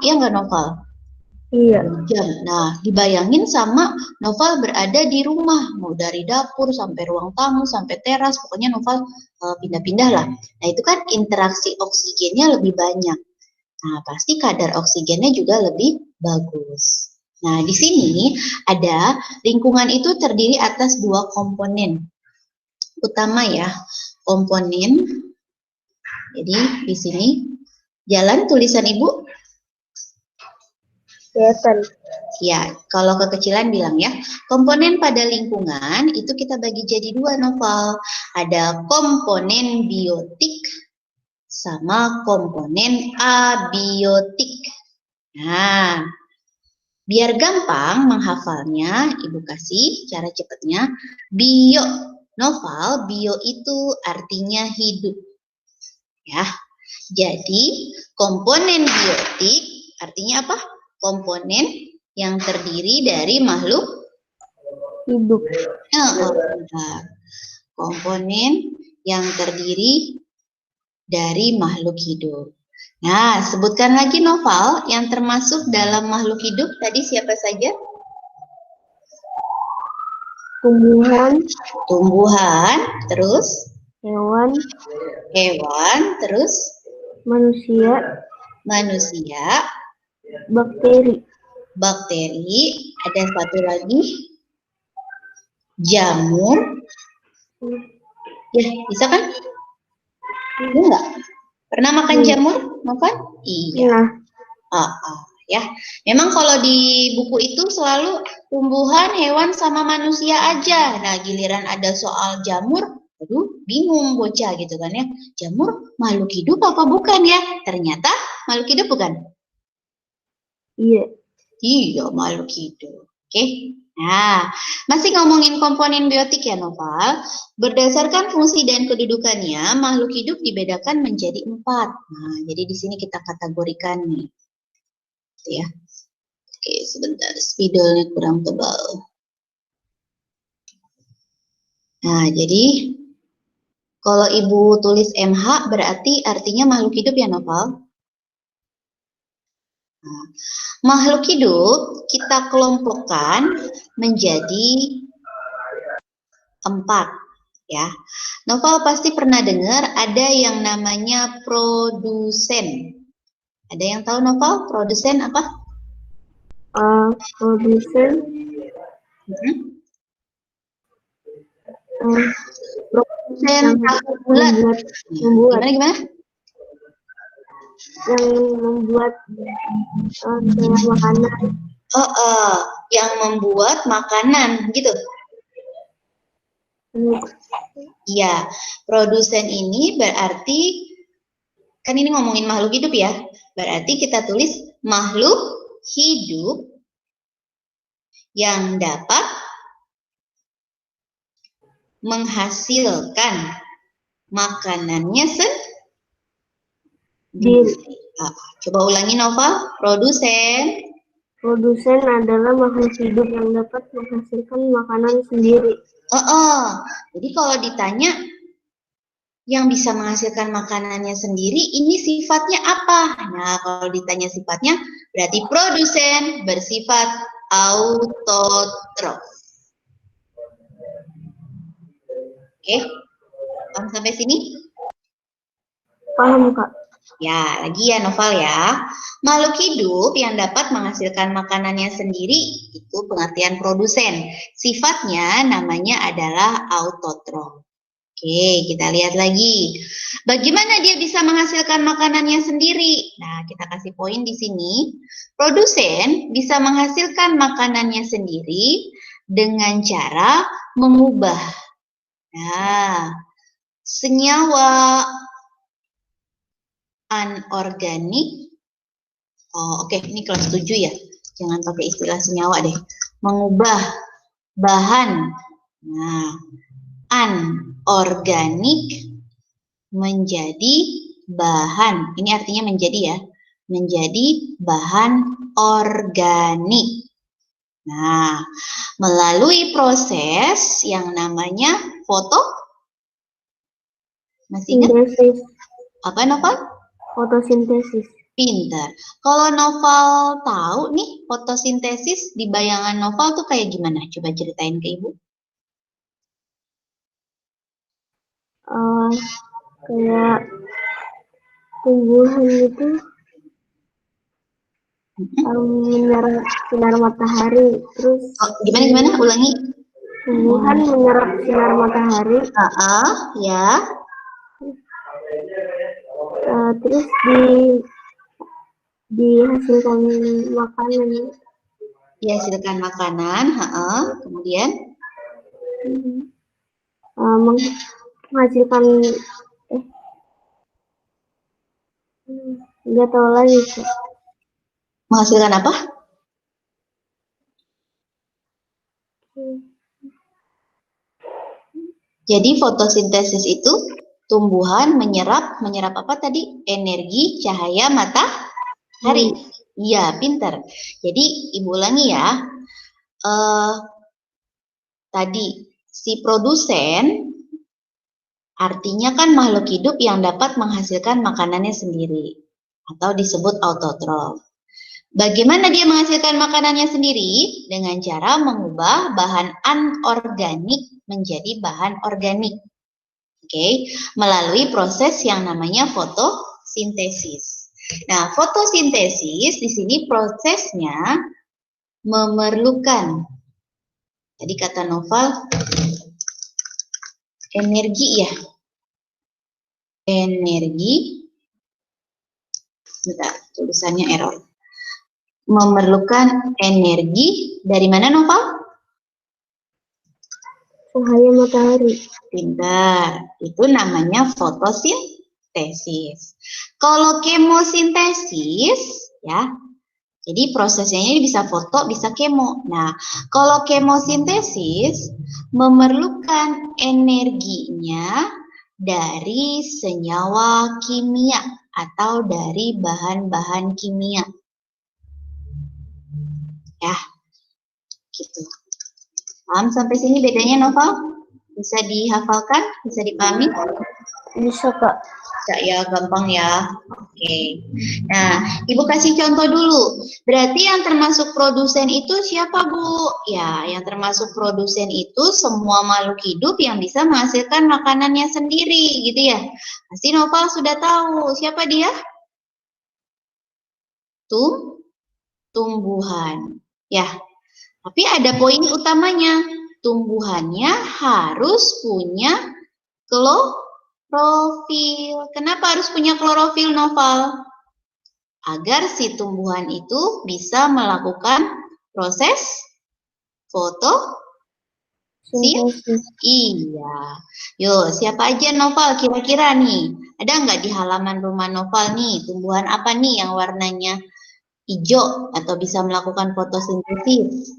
ya nggak Noval? Iya. Jam. Nah, dibayangin sama Noval berada di rumah, mau dari dapur sampai ruang tamu sampai teras, pokoknya Noval pindah-pindah lah. Nah, itu kan interaksi oksigennya lebih banyak. Nah, pasti kadar oksigennya juga lebih bagus. Nah, di sini ada lingkungan itu terdiri atas dua komponen utama ya. Komponen, jadi di sini jalan tulisan Ibu. Kelihatan. Ya, kalau kekecilan bilang ya, komponen pada lingkungan itu kita bagi jadi dua, Noval. Ada komponen biotik sama komponen abiotik. Nah, biar gampang menghafalnya, Ibu kasih cara cepatnya. Bio, Noval, bio itu artinya hidup. Ya, jadi komponen biotik artinya apa? Komponen yang terdiri dari makhluk Hidup. Komponen yang terdiri dari makhluk hidup. Nah, sebutkan lagi Noval yang termasuk dalam makhluk hidup tadi siapa saja? Tumbuhan. Tumbuhan, terus Hewan. hewan, terus Manusia. manusia, Bakteri. bakteri, ada satu lagi jamur. Ya, bisa kan? Enggak. Pernah makan jamur, Novan? Iya. Ya. Memang kalau di buku itu selalu tumbuhan, hewan, sama manusia aja. Nah, giliran ada soal jamur, aduh, bingung bocah gitu kan ya. Jamur makhluk hidup apa bukan ya? Ternyata makhluk hidup bukan? Iya. Iya, makhluk hidup. Oke. Nah, masih ngomongin komponen biotik ya, Noval. Berdasarkan fungsi dan kedudukannya, makhluk hidup dibedakan menjadi 4. Nah, jadi di sini kita kategorikan nih. Ya. Oke, sebentar. Spidolnya kurang tebal. Nah, jadi kalau Ibu tulis MH berarti artinya makhluk hidup ya, Noval? Nah, makhluk hidup kita kelompokkan menjadi 4 ya. Noval pasti pernah dengar ada yang namanya produsen. Ada yang tahu Noval? Produsen apa? Produsen. Produsen tahu bulat. Gimana? Yang membuat makanan. Yang membuat makanan gitu. Iya, produsen ini berarti, kan ini ngomongin makhluk hidup ya, berarti kita tulis makhluk hidup yang dapat menghasilkan makanannya sendiri. Coba ulangi Nova, produsen. Produsen adalah makhluk hidup yang dapat menghasilkan makanan sendiri. Jadi kalau ditanya yang bisa menghasilkan makanannya sendiri, ini sifatnya apa? Nah, kalau ditanya sifatnya, berarti produsen bersifat autotrof. Oke, paham sampai sini? Paham, Kak. Ya, lagi ya Noval ya. Makhluk hidup yang dapat menghasilkan makanannya sendiri, itu pengertian produsen. Sifatnya namanya adalah autotrof. Oke, kita lihat lagi. Bagaimana dia bisa menghasilkan makanannya sendiri? Nah, kita kasih poin di sini. Produsen bisa menghasilkan makanannya sendiri dengan cara mengubah senyawa anorganik. Oke, ini kelas 7 ya. Jangan pakai istilah senyawa deh. Mengubah bahan anorganik menjadi bahan. Ini artinya menjadi ya. Menjadi bahan organik. Nah, melalui proses yang namanya masih ingat? Sintesis. Apa, Noval? Fotosintesis. Pinter. Kalau Noval tahu nih fotosintesis di bayangan Noval tuh kayak gimana? Coba ceritain ke Ibu. Kayak tumbuhan itu menyerap sinar matahari, terus Oh, gimana? Ulangi. tumbuhan menyerap sinar matahari, Ya. terus dihasilkan makanan. Dihasilkan makanan, kemudian menghasilkan nggak tahu lagi. Menghasilkan apa? Jadi fotosintesis itu tumbuhan menyerap apa tadi? Energi cahaya matahari. Iya, pinter. Jadi Ibu ulangi ya. Tadi si produsen artinya kan makhluk hidup yang dapat menghasilkan makanannya sendiri atau disebut autotrof. Bagaimana dia menghasilkan makanannya sendiri? Dengan cara mengubah bahan anorganik menjadi bahan organik. Oke, melalui proses yang namanya fotosintesis. Nah, fotosintesis di sini prosesnya memerlukan, tadi kata Noval, energi ya. Energi, bentar, tulisannya error. Memerlukan energi dari mana, Noval? Cahaya matahari. Pintar, itu namanya fotosintesis. Kalau kemosintesis, ya, jadi prosesnya ini bisa foto, bisa kemo. Nah, kalau kemosintesis memerlukan energinya dari senyawa kimia atau dari bahan-bahan kimia. Ya, gitu. Paham sampai sini bedanya, Noval? Bisa dihafalkan? Bisa dipahami? Bisa, Kak. Bisa ya, gampang ya. Oke. Nah, Ibu kasih contoh dulu. Berarti yang termasuk produsen itu siapa, Bu? Ya, yang termasuk produsen itu semua makhluk hidup yang bisa menghasilkan makanannya sendiri, gitu ya. Pasti Noval sudah tahu. Siapa dia? Tumbuhan. Ya, tapi ada poin utamanya. Tumbuhannya harus punya klorofil. Kenapa harus punya klorofil, Noval? Agar si tumbuhan itu bisa melakukan proses fotosintesis. Iya. Yo, siapa aja Noval kira-kira nih? Ada nggak di halaman rumah Noval nih, tumbuhan apa nih yang warnanya hijau atau bisa melakukan fotosintesis?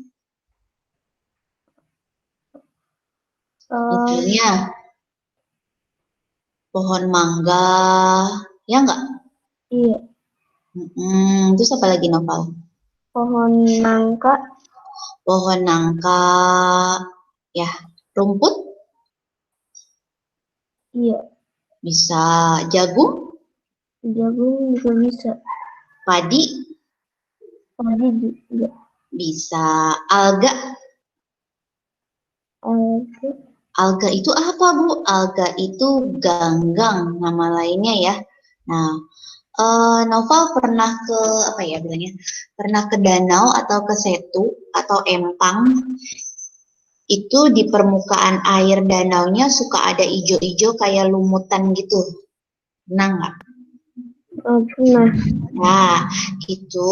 Misalnya pohon mangga, ya nggak? Iya. Terus apa lagi, Noval? Pohon nangka. Pohon nangka, ya. Rumput? Iya. Bisa jagung? Jagung juga bisa. Padi? Padi juga. Bisa. Alga? Alga itu apa, Bu? Alga itu ganggang, nama lainnya ya. Nah, Noval pernah ke apa ya bilangnya? Pernah ke danau atau ke setu atau empang? Itu di permukaan air danaunya suka ada ijo-ijo kayak lumutan gitu. Pernah nggak? Pernah. Nah, itu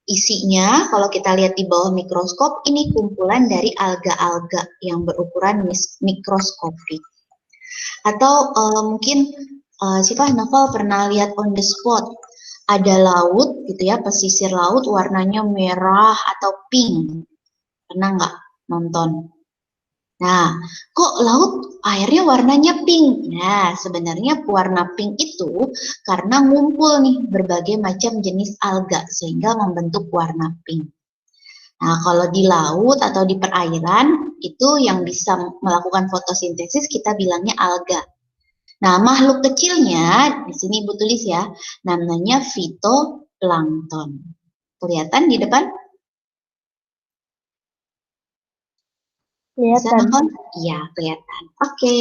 isinya kalau kita lihat di bawah mikroskop ini kumpulan dari alga-alga yang berukuran mikroskopik. Atau mungkin siapa Novel pernah lihat on the spot ada laut gitu ya, pesisir laut warnanya merah atau pink. Pernah nggak nonton? Nah, kok laut airnya warnanya pink? Nah, sebenarnya warna pink itu karena ngumpul nih berbagai macam jenis alga sehingga membentuk warna pink. Nah, kalau di laut atau di perairan itu yang bisa melakukan fotosintesis kita bilangnya alga. Nah, makhluk kecilnya di sini Ibu tulis ya, namanya fitoplankton. Kelihatan di depan? Bisa Kelihatan. nonton? Iya, kelihatan. Oke,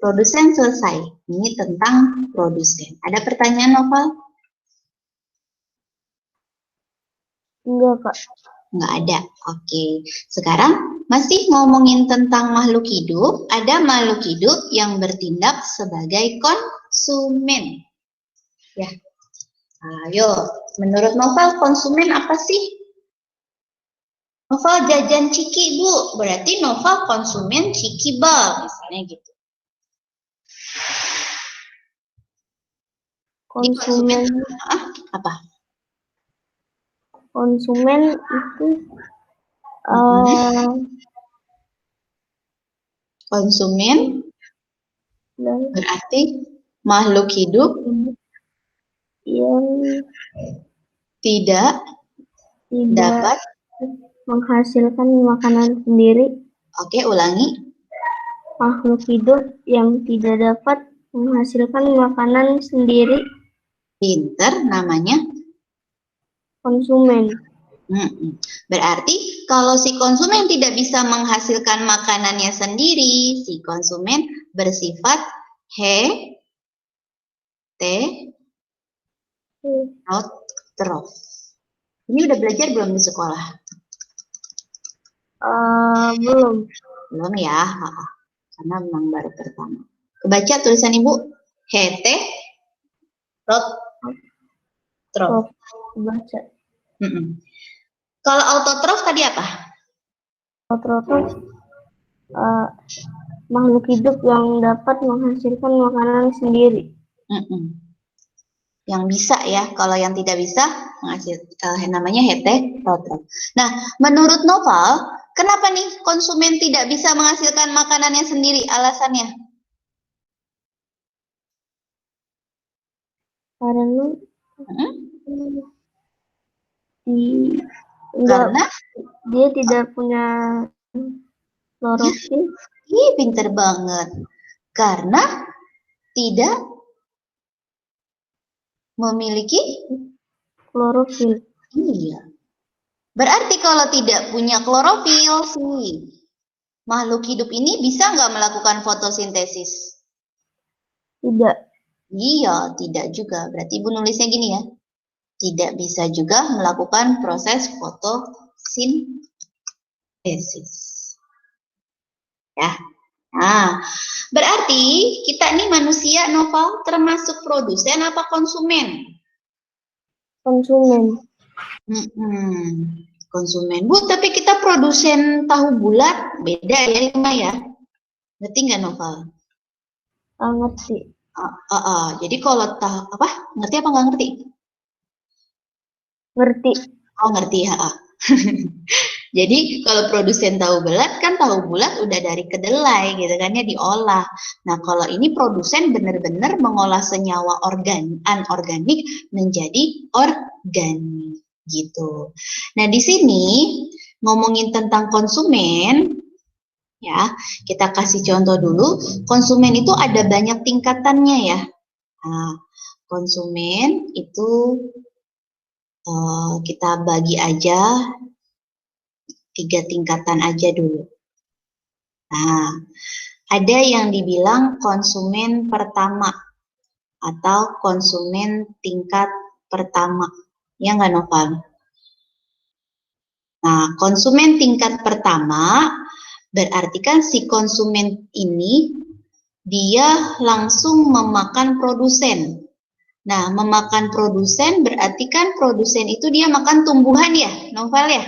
produsen selesai. Ini tentang produsen. Ada pertanyaan, Novel? Enggak, Kak. Nggak ada. Oke, sekarang masih ngomongin tentang makhluk hidup. Ada makhluk hidup yang bertindak sebagai konsumen. Ya, ayo. Menurut Novel, konsumen apa sih? Novel jajan ciki, Bu. Berarti Novel konsumen ciki bal, misalnya gitu. Jadi konsumen Konsumen apa? konsumen itu Konsumen dan berarti makhluk hidup yang tidak tidak dapat. menghasilkan makanan sendiri. Oke, ulangi. Makhluk hidup yang tidak dapat menghasilkan makanan sendiri. Pinter namanya. Konsumen. Berarti kalau si konsumen tidak bisa menghasilkan makanannya sendiri, si konsumen bersifat heterotrof. Ini udah belajar belum di sekolah? Belum. Belum ya, karena memang baru pertama. Kebaca tulisan Ibu, heterotrof. Baca. Kalau autotrof tadi apa? Autotrof makhluk hidup yang dapat menghasilkan makanan sendiri. Yang bisa ya, kalau yang tidak bisa namanya heterotrof. Nah, menurut Novel, kenapa nih konsumen tidak bisa menghasilkan makanannya sendiri? Alasannya? Karena Karena dia tidak punya klorofil. Ih, pinter banget. Karena tidak memiliki klorofil. Iya. Berarti kalau tidak punya klorofil sih, makhluk hidup ini bisa nggak melakukan fotosintesis? Tidak. Iya, tidak juga. Berarti Ibu nulisnya gini ya. Tidak bisa juga melakukan proses fotosintesis. Ya. Nah, berarti kita nih manusia, Novel, termasuk produsen apa konsumen? Konsumen. Konsumen. Bu, tapi kita produsen tahu bulat, beda ya, Lima ya? Ngerti nggak, Novel? Ngerti. Jadi kalau tahu apa? Ngerti apa nggak ngerti? Ngerti. Oh, ngerti ya. Jadi kalau produsen tahu bulat kan tahu bulat udah dari kedelai gitu kan ya, diolah. Nah, kalau ini produsen benar-benar mengolah senyawa anorganik menjadi organik gitu. Nah, di sini ngomongin tentang konsumen ya, kita kasih contoh dulu. Konsumen itu ada banyak tingkatannya ya. Nah, konsumen itu kita bagi aja 3 tingkatan aja dulu. Nah, ada yang dibilang konsumen pertama atau konsumen tingkat pertama. Ya nggak, Noval? Nah, konsumen tingkat pertama berarti kan si konsumen ini dia langsung memakan produsen. Nah, memakan produsen berarti kan produsen itu dia makan tumbuhan ya, Novel ya?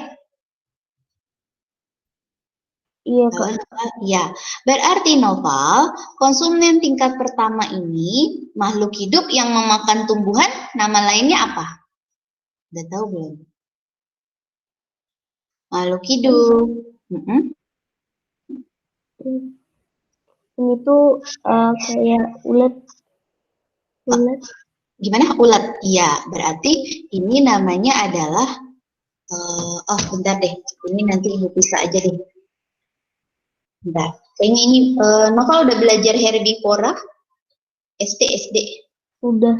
Iya, Kak. Ya, berarti Noval, konsumen tingkat pertama ini makhluk hidup yang memakan tumbuhan, nama lainnya apa? Udah tahu belum? Makhluk hidup. Ini tuh kayak ulat. Gimana? Ulat. Iya, berarti ini namanya adalah bentar deh. Ini nanti Ibu pisah aja deh. Bentar. Kayaknya ini Noval udah belajar herbivora. SD. Udah.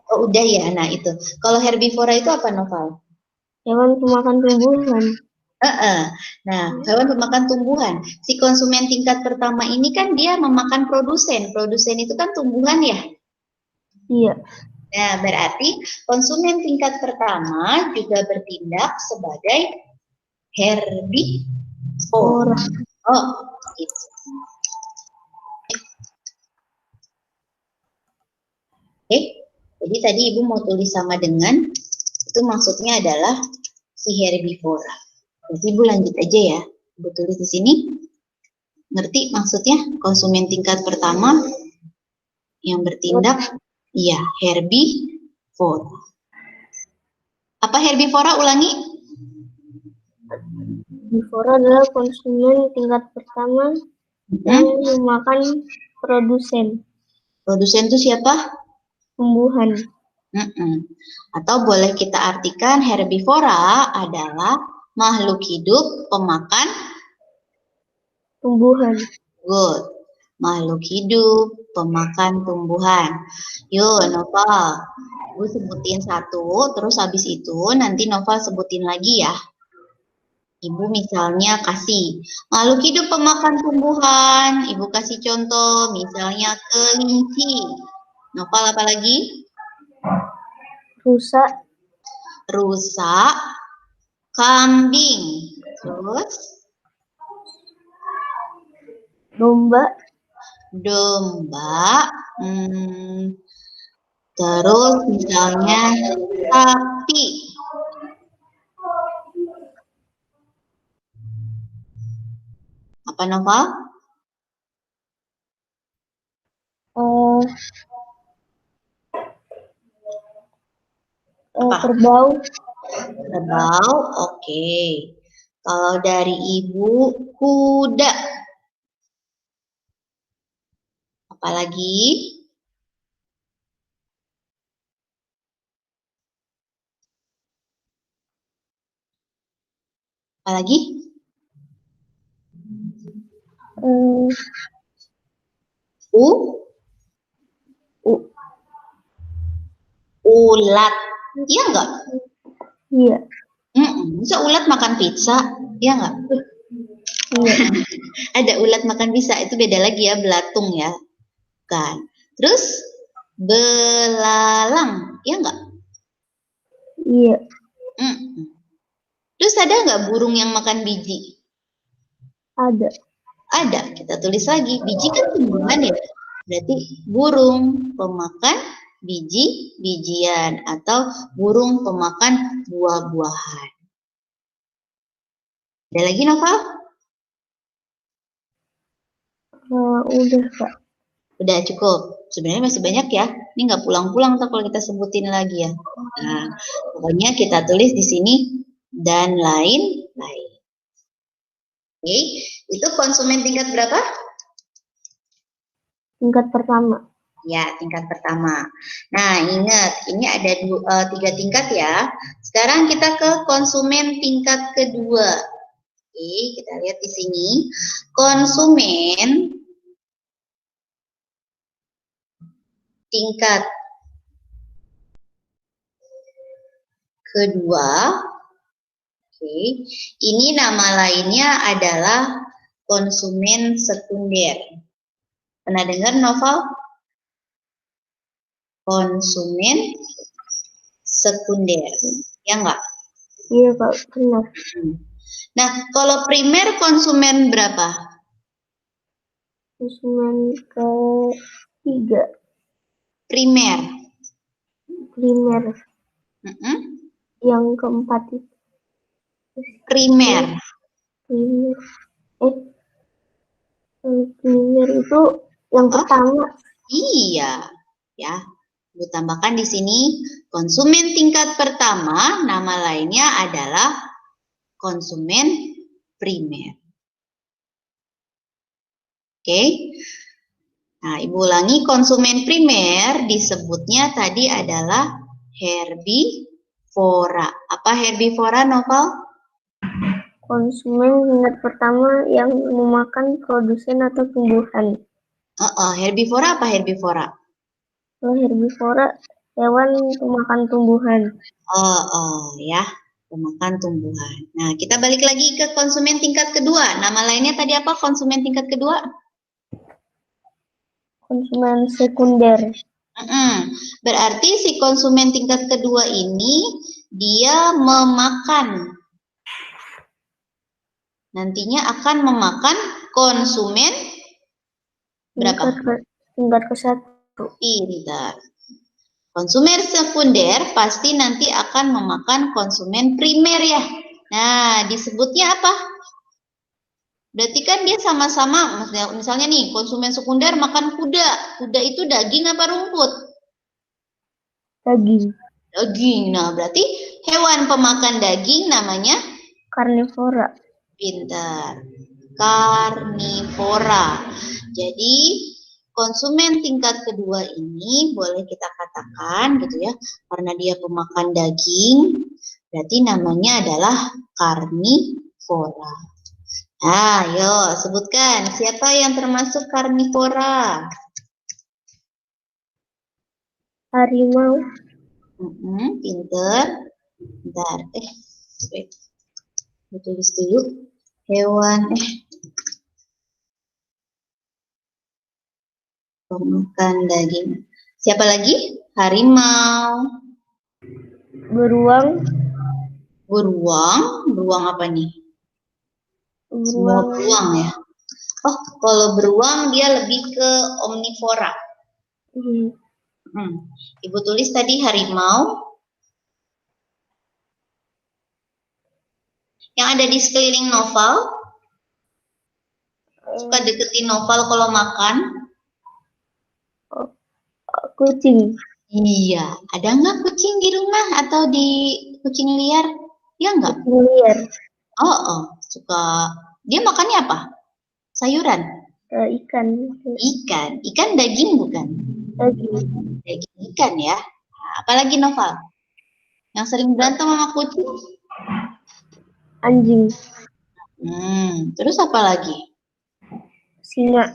Oh, udah ya. Nah, itu. Kalau herbivora itu apa, Noval? Hewan pemakan tumbuhan. Nah, hewan pemakan tumbuhan. Si konsumen tingkat pertama ini kan dia memakan produsen. Produsen itu kan tumbuhan ya. Iya. Nah, berarti konsumen tingkat pertama juga bertindak sebagai herbivora. Oh, gitu. Oke, jadi tadi Ibu mau tulis sama dengan, itu maksudnya adalah si herbivora. Jadi Ibu lanjut aja ya. Ibu tulis di sini. Ngerti maksudnya? Konsumen tingkat pertama yang bertindak, iya, herbivora. Apa herbivora? Ulangi. Herbivora adalah konsumen tingkat pertama yang memakan produsen. Produsen itu siapa? Tumbuhan. Atau boleh kita artikan herbivora adalah makhluk hidup pemakan Tumbuhan. good. Makhluk hidup pemakan tumbuhan. Yuk, Noval. Ibu sebutin satu, terus habis itu nanti Noval sebutin lagi ya. Ibu misalnya kasih makhluk hidup pemakan tumbuhan. Ibu kasih contoh, misalnya kelinci. Noval apa lagi? Rusa. Rusa, kambing, terus Domba. domba, terus misalnya sapi. Apa, Noval? Kerbau. Kerbau, oke. Kalau dari Ibu, kuda. Apalagi? Apalagi? Ulat. Iya nggak? Iya. Bisa ulat makan pizza? Iya nggak? Iya. Ada ulat makan pizza, itu beda lagi ya, belatung ya. Kan. Terus belalang, iya nggak? Iya. Terus ada nggak burung yang makan biji? Ada. Ada, kita tulis lagi. Biji kan tumbuhan ya. Berarti burung pemakan biji-bijian atau burung pemakan buah-buahan. Ada lagi, Noval? Udah, Kak. Udah cukup. Sebenarnya masih banyak ya. Ini nggak pulang-pulang tuh kalau kita sebutin lagi ya. Nah, pokoknya kita tulis di sini dan lain-lain. Oke, itu konsumen tingkat berapa? Tingkat pertama. Ya, tingkat pertama. Nah, ingat, ini ada 3 tingkat ya. Sekarang kita ke konsumen tingkat kedua. Oke, kita lihat di sini. Konsumen tingkat kedua. Oke, ini nama lainnya adalah konsumen sekunder. Pernah dengar, Noval? Konsumen sekunder, ya enggak? Iya, Pak, benar. Nah, kalau primer konsumen berapa? Konsumen ketiga. Primer. Yang keempat itu. Primer. Primer itu yang pertama. Iya, ya. Ibu tambahkan di sini konsumen tingkat pertama, nama lainnya adalah konsumen primer. Oke. Nah, Ibu ulangi, konsumen primer disebutnya tadi adalah herbivora. Apa herbivora, Noval? Konsumen tingkat pertama yang memakan produsen atau tumbuhan. Herbivora apa herbivora? Kalau herbivora, hewan pemakan tumbuhan. Ya, pemakan tumbuhan. Nah, kita balik lagi ke konsumen tingkat kedua. Nama lainnya tadi apa konsumen tingkat kedua? Konsumen sekunder. Berarti si konsumen tingkat kedua ini dia memakan. Nantinya akan memakan konsumen berapa? Tingkat ke-1. Pintar. Konsumen sekunder pasti nanti akan memakan konsumen primer ya. Nah, disebutnya apa? Berarti kan dia sama-sama, misalnya nih, konsumen sekunder makan kuda. Kuda itu daging apa rumput? Daging. Daging. Nah, berarti hewan pemakan daging namanya? Karnivora. Pintar. Karnivora. Jadi, konsumen tingkat kedua ini boleh kita katakan gitu ya, karena dia pemakan daging, berarti namanya adalah karnivora. Ayo, sebutkan siapa yang termasuk karnivora? Harimau. Pinter. Bentar, wait. Tulis dulu. Hewan, pemakan daging. Siapa lagi? Harimau. Beruang. Beruang apa nih? Semua beruang ya. Oh, kalau beruang dia lebih ke omnivora. Ibu tulis tadi harimau. Yang ada di sekeliling Noval. Suka deketin Noval kalau makan. Kucing. Iya, ada nggak kucing di rumah atau di kucing liar? Ya nggak? Kucing liar. Suka. Dia makannya apa? Sayuran? Ikan. Ikan daging bukan? Daging ikan ya. Nah, apalagi Noval? Yang sering berantem sama kucing? Anjing. Terus apa lagi? Singa.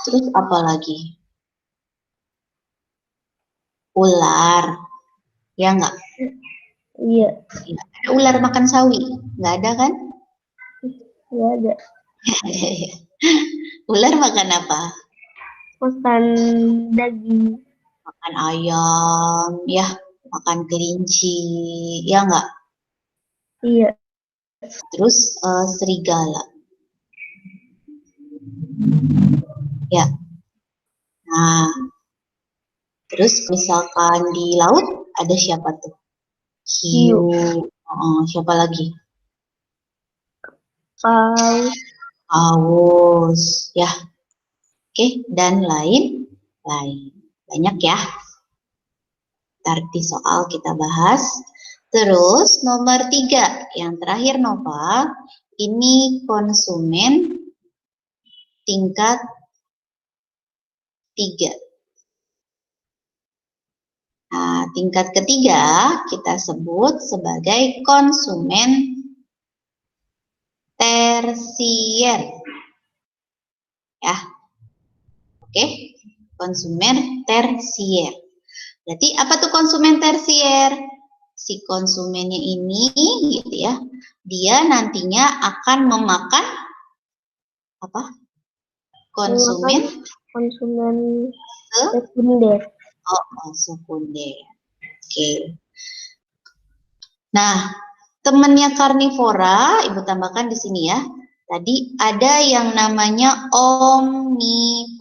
Terus apa lagi? Ular. Ya nggak? Iya. Ada ular makan sawi? Nggak ada kan? Nggak ada. Ular makan apa? Makan daging. Makan ayam, ya. Makan kelinci, ya nggak? Iya. Terus serigala. Ya. Nah, terus misalkan di laut ada siapa tuh? Hiu. Siapa lagi? Paus. Ya. Oke, dan lain-lain. Banyak ya. Ntar di soal kita bahas. Terus nomor 3, yang terakhir Nova, ini konsumen tingkat 3. Nah, tingkat ketiga kita sebut sebagai konsumen tersier. Ya. Oke, konsumen tersier. Berarti apa tuh konsumen tersier? Si konsumennya ini gitu ya, dia nantinya akan memakan apa? Konsumen sekunder. Sekunder. Oke. Nah, temannya karnivora, Ibu tambahkan di sini ya. Tadi ada yang namanya omnivora.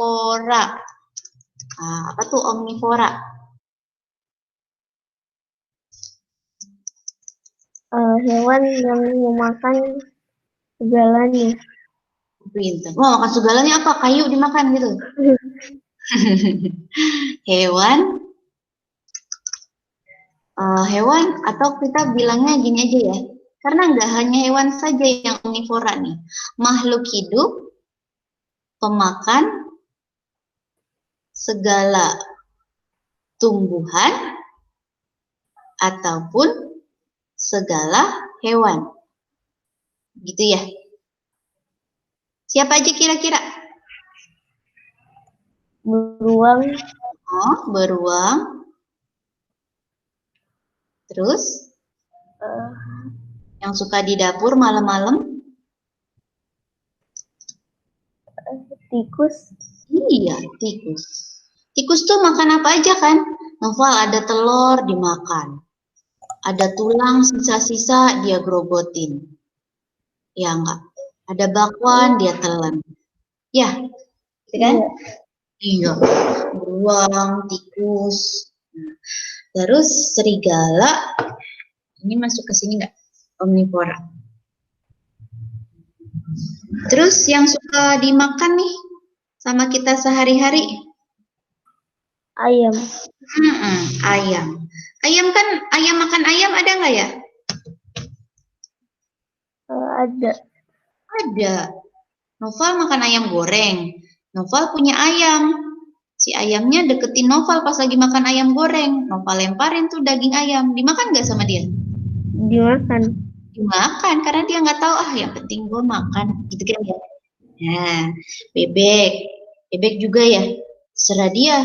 Nah, apa tuh omnivora? Hewan yang memakan segalanya. Pintar. Makan segalanya apa? Kayu dimakan gitu. Hewan atau kita bilangnya gini aja ya. Karena nggak hanya hewan saja yang omnivora nih. Makhluk hidup, pemakan segala tumbuhan ataupun segala hewan. Gitu ya. Siapa aja kira-kira? Beruang. Oh, beruang. Terus Eh, yang suka di dapur malam-malam? tikus. Iya, tikus. Tikus tuh makan apa aja kan? Noval, ada telur dimakan. Ada tulang sisa-sisa dia grogotin. Ya enggak? Ada bakwan dia telan. Ya, gitu kan? Iya. Iya. Beruang, tikus. Nah, terus serigala. Ini masuk ke sini enggak? Omnivora. Terus yang suka dimakan nih sama kita sehari-hari? Ayam. Ayam. Ayam kan, ayam makan ayam ada nggak ya? Ada. Ada. Noval makan ayam goreng. Noval punya ayam. Si ayamnya deketin Noval pas lagi makan ayam goreng. Noval lemparin tuh daging ayam. Dimakan nggak sama dia? Dimakan. Dimakan karena dia nggak tahu yang penting gue makan gitu kan ya. Nah, bebek. Bebek juga ya. Serah dia.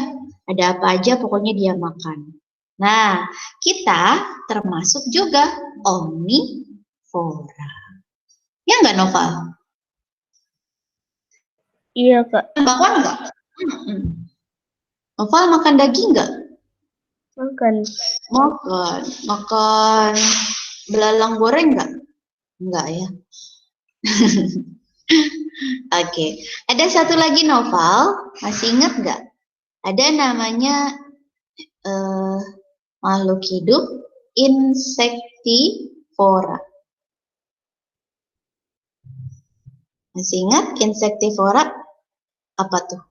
Ada apa aja pokoknya dia makan. Nah, kita termasuk juga omnivora. Ya nggak Noval? Iya, Kak. Bakwan nggak? Noval makan daging nggak? Makan. Makan. Makan belalang goreng nggak? Nggak ya. Oke. Ada satu lagi Noval. Masih ingat nggak? Ada namanya makhluk hidup insektivora. Masih ingat insektivora? Apa tuh?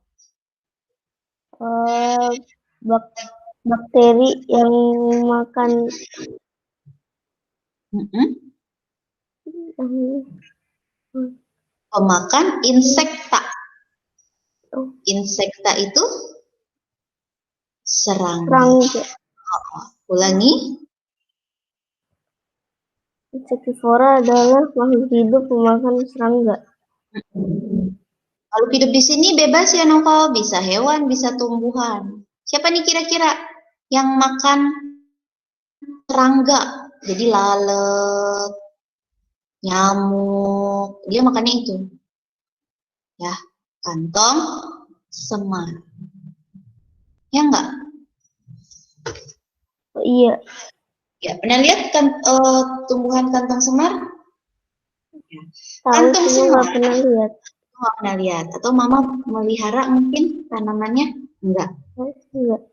Bakteri yang makan Pemakan insekta. Insekta itu serangga. Ulangi. Insektivora adalah makhluk hidup pemakan serangga. Kalau hidup di sini bebas ya Noval, bisa hewan, bisa tumbuhan. Siapa nih kira-kira yang makan serangga? Jadi lalat, nyamuk, dia makannya itu. Ya, kantong semar. Ya enggak? Oh, iya. Ya, pernah lihat kan tumbuhan kantong semar? Ya. Tahu Kantong cuma semar. nggak pernah lihat. Nggak pernah lihat. Atau mama melihara mungkin tanamannya? Enggak. Enggak.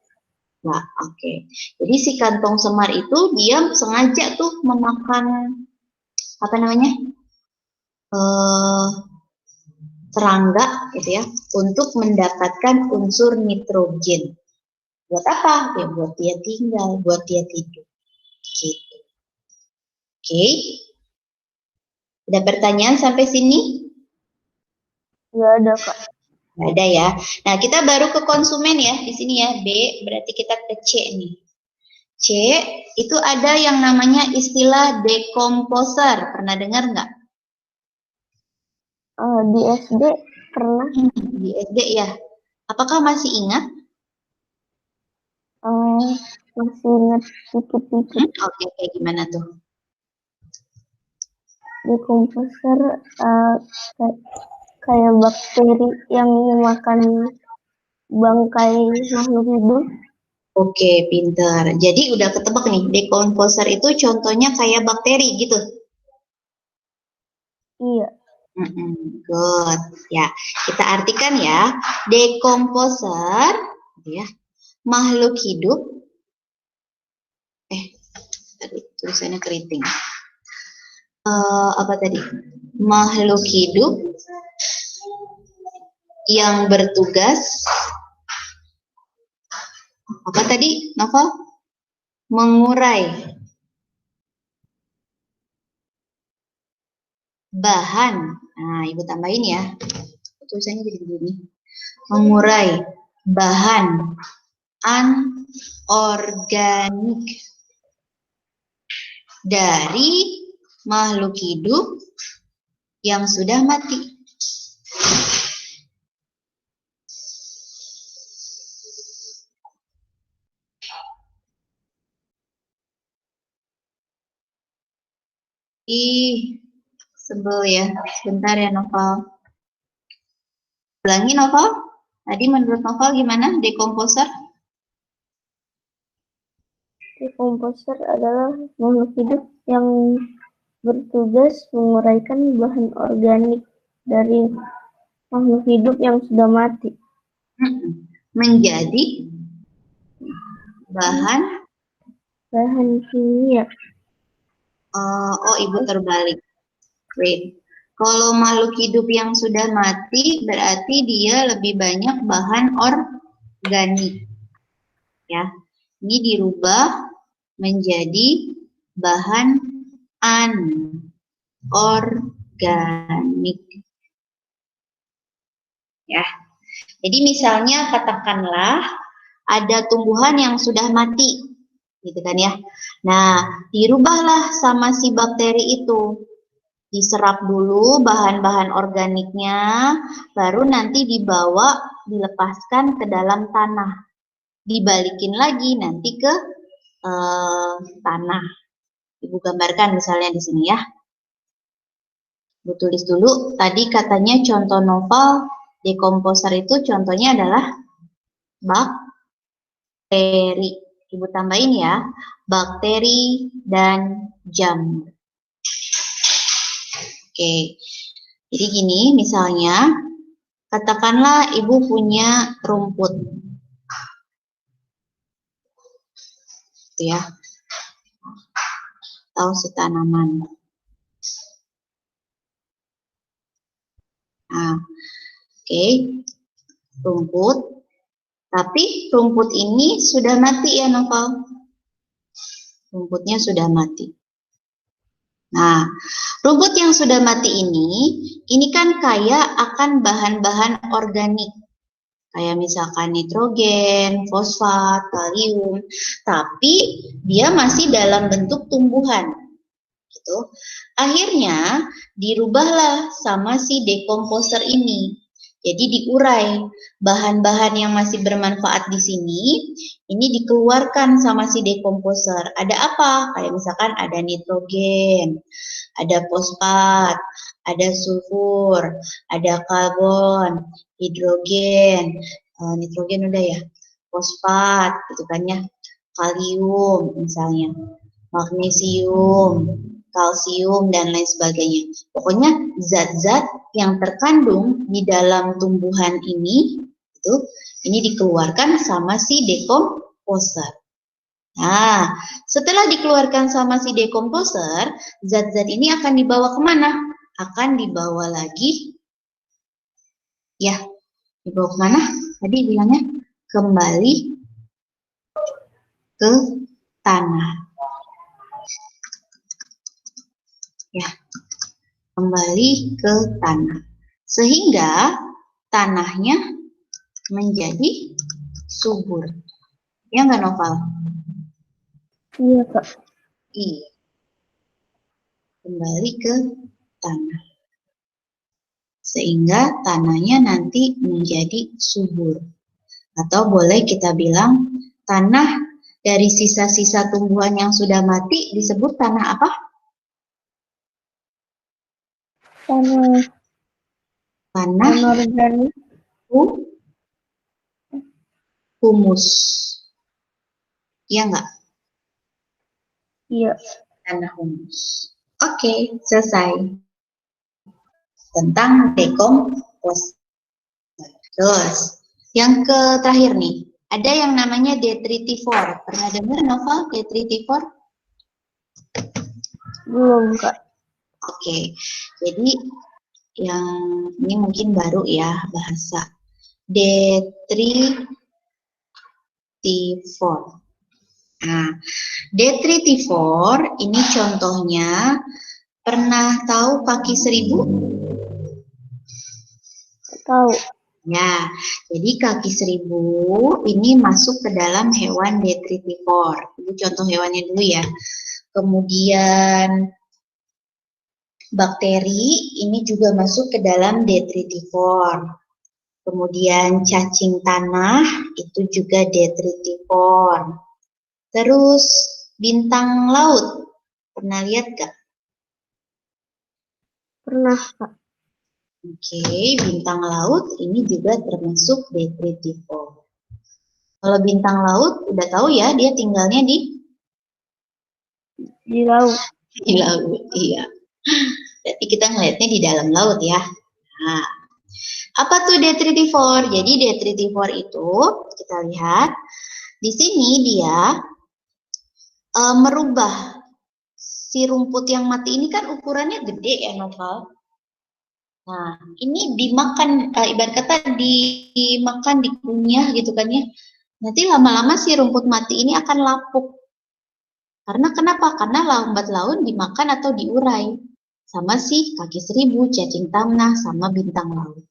Nah, oke. Jadi si kantong semar itu dia sengaja tuh memakan apa namanya serangga gitu ya untuk mendapatkan unsur nitrogen. Buat apa? Ya buat dia tinggal, buat dia tidur. Gitu. Oke. Ada pertanyaan sampai sini? Nggak ada, Kak. Nggak ada ya. Nah, kita baru ke konsumen ya di sini ya. B berarti kita ke C nih. C itu ada yang namanya istilah decomposer. Pernah dengar nggak? Di SD pernah. Di SD ya. Apakah masih ingat? Masih ingat dikit-dikit. Oke, kayak gimana tuh? Decomposer kayak bakteri yang makan bangkai makhluk hidup. Oke, pinter. Jadi udah ketebak nih, decomposer itu contohnya kayak bakteri gitu. Iya. Good. Ya, kita artikan ya, decomposer, ya, makhluk hidup. Tadi tulisannya keriting. Apa tadi? Makhluk hidup yang bertugas. Apa tadi, Novel? Mengurai bahan. Nah, ibu tambahin ya. Tulisannya jadi begini. Mengurai bahan anorganik dari makhluk hidup yang sudah mati. Ih, sebel ya. Sebentar ya, Noval. Ulangi, Noval. Tadi menurut Noval gimana dekomposer? Dekomposer adalah makhluk hidup yang bertugas menguraikan bahan organik dari makhluk hidup yang sudah mati. Menjadi bahan kimia. Oh, Ibu terbalik. Wait. Kalau makhluk hidup yang sudah mati, berarti dia lebih banyak bahan organik. Ya, ini dirubah menjadi bahan anorganik. Ya, jadi misalnya katakanlah ada tumbuhan yang sudah mati, gitu kan ya. Nah, dirubahlah sama si bakteri itu. Diserap dulu bahan-bahan organiknya, baru nanti dilepaskan ke dalam tanah. Dibalikin lagi nanti ke tanah. Ibu gambarkan misalnya di sini ya. Ibu tulis dulu, tadi katanya contoh Noval, dekomposer itu contohnya adalah bakteri. Ibu tambahin ya, bakteri dan jamur. Oke, jadi gini misalnya, katakanlah ibu punya rumput, gitu ya, atau setanaman. Nah, oke, rumput, tapi rumput ini sudah mati ya Noval, rumputnya sudah mati. Nah, rumput yang sudah mati ini kan kaya akan bahan-bahan organik. Kayak misalkan nitrogen, fosfat, kalium. Tapi dia masih dalam bentuk tumbuhan. Gitu. Akhirnya dirubahlah sama si dekomposer ini. Jadi diurai bahan-bahan yang masih bermanfaat di sini, ini dikeluarkan sama si dekomposer. Ada apa? Kayak misalkan ada nitrogen, ada fosfat, ada sulfur, ada karbon, hidrogen, nitrogen udah ya, fosfat, gitu kan ya, kalium misalnya, magnesium, kalsium, dan lain sebagainya. Pokoknya zat-zat yang terkandung di dalam tumbuhan ini, ini dikeluarkan sama si dekomposer. Nah, setelah dikeluarkan sama si dekomposer, zat-zat ini akan dibawa kemana? Akan dibawa lagi, ya, dibawa kemana? Tadi bilangnya kembali ke tanah. Ya, kembali ke tanah. Sehingga tanahnya menjadi subur. Ya nggak Noval? Iya, Kak. Iya. Kembali ke tanah. Sehingga tanahnya nanti menjadi subur. Atau boleh kita bilang tanah dari sisa-sisa tumbuhan yang sudah mati disebut tanah apa? Tanah organik. Humus. Iya nggak? Iya. Tanah humus. Oke, selesai. Tentang dekomposisi. Terus, yang terakhir nih, ada yang namanya detritivore. Pernah dengar Novel detritivore? Belum, Kak. Oke, jadi yang ini mungkin baru ya bahasa. Detritivore. Nah, detritivore ini contohnya, pernah tahu kaki seribu? Tahu. Ya, jadi kaki seribu ini masuk ke dalam hewan detritivore. Ini contoh hewannya dulu ya. Kemudian bakteri ini juga masuk ke dalam detritivore. Kemudian cacing tanah itu juga detritivore. Terus bintang laut, pernah lihat gak? Pernah, Kak. Oke, bintang laut ini juga termasuk detritivore. Kalau bintang laut, udah tahu ya, dia tinggalnya di laut. Di laut, iya. Berarti kita ngelihatnya di dalam laut ya. Nah, apa tuh detritivore? Jadi detritivore itu kita lihat di sini dia merubah si rumput yang mati ini kan ukurannya gede ya, Noval. Nah, ini dimakan, ibarat kata dimakan, dikunyah gitu kan ya. Nanti lama-lama si rumput mati ini akan lapuk. Karena kenapa? Karena lambat laun dimakan atau diurai sama si kaki seribu, cacing tanah, sama bintang laut.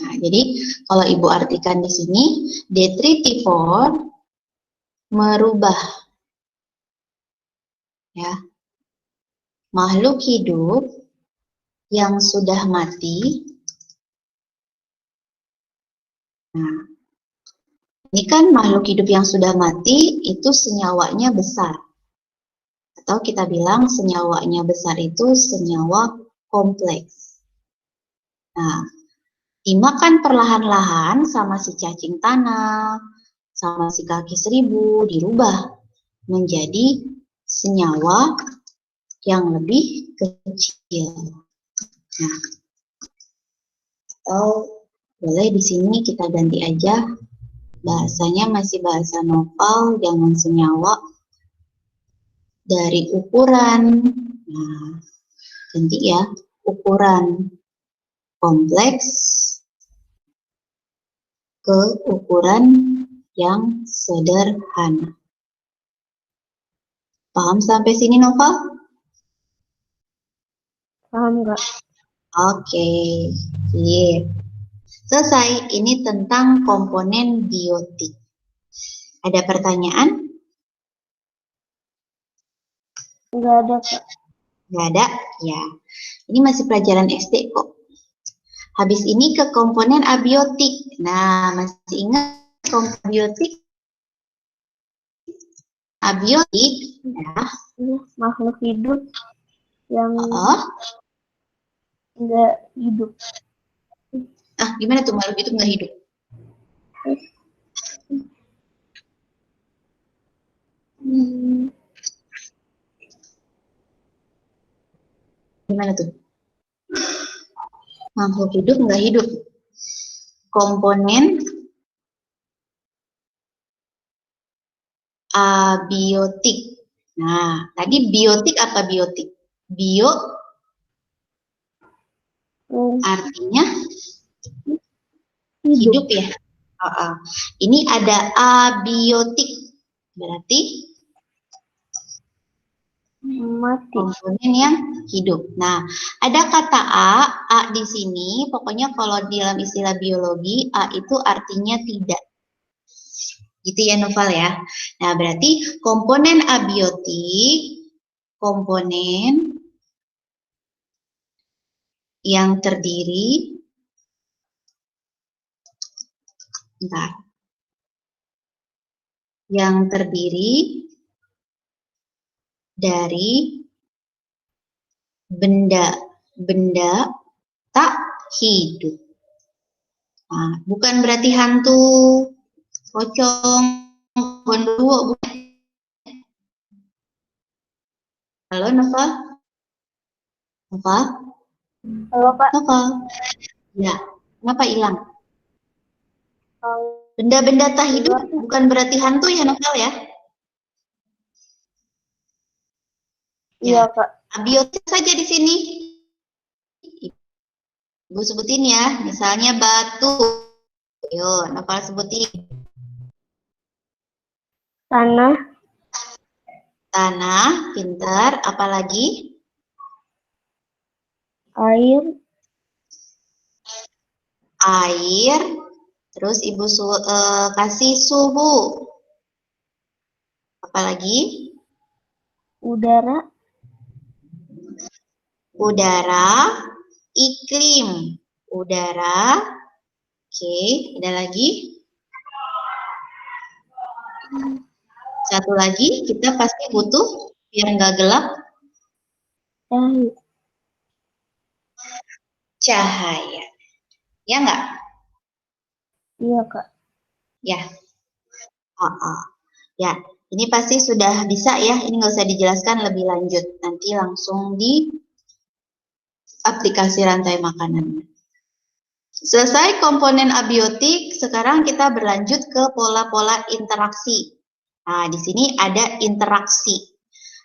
Nah, jadi kalau Ibu artikan di sini, detritivore merubah ya makhluk hidup yang sudah mati. Nah, ini kan makhluk hidup yang sudah mati itu senyawanya besar. Atau kita bilang senyawanya besar itu senyawa kompleks. Nah, dimakan perlahan-lahan sama si cacing tanah, sama si kaki seribu, dirubah menjadi senyawa yang lebih kecil. Nah, atau boleh di sini kita ganti aja bahasanya masih bahasa novel, jangan senyawa, dari ukuran. Nah, ganti ya, ukuran kompleks ke ukuran yang sederhana. Paham sampai sini, Noval? Paham nggak? Oke, sip. Selesai, ini tentang komponen biotik. Ada pertanyaan? Nggak ada, Kak. Nggak ada? Ya, ini masih pelajaran SD kok. Habis ini ke komponen abiotik. Nah, masih ingat komponen abiotik? Abiotik ya. Ini makhluk hidup yang nggak hidup. Gimana tuh makhluk hidup nggak hidup? Gimana tuh? Makhluk hidup nggak hidup. Komponen abiotik. Nah, tadi biotik apa biotik? Bio artinya hidup ya. Ini ada abiotik. Berarti mati. Komponen yang hidup. Nah, ada kata A di sini, pokoknya kalau di dalam istilah biologi, A itu artinya tidak. Gitu ya, Noval ya. Nah, berarti komponen abiotik, komponen yang terdiri, yang terdiri dari benda-benda tak hidup. Nah, bukan berarti hantu, pocong, gondoruo, bukan. Halo, Noval? Noval? Halo, Pak. Noval? Ya, kenapa hilang? Benda-benda tak hidup bukan berarti hantu ya, Noval ya? Iya, Kak. Abiotik saja di sini. Ibu sebutin ya, misalnya batu. Yo, Noval sebutin. Tanah. Tanah, pintar. Apalagi? Air. Air. Terus Ibu kasih suhu. Apalagi? Udara. Udara. Iklim. Udara. Oke, ada lagi? Satu lagi, kita pasti butuh biar nggak gelap Cahaya. Cahaya. Ya nggak? Iya, Kak. Ya. Ya, ini pasti sudah bisa ya. Ini nggak usah dijelaskan lebih lanjut. Nanti langsung di aplikasi rantai makanan. Selesai komponen abiotik, sekarang kita berlanjut ke pola-pola interaksi. Nah, di sini ada interaksi.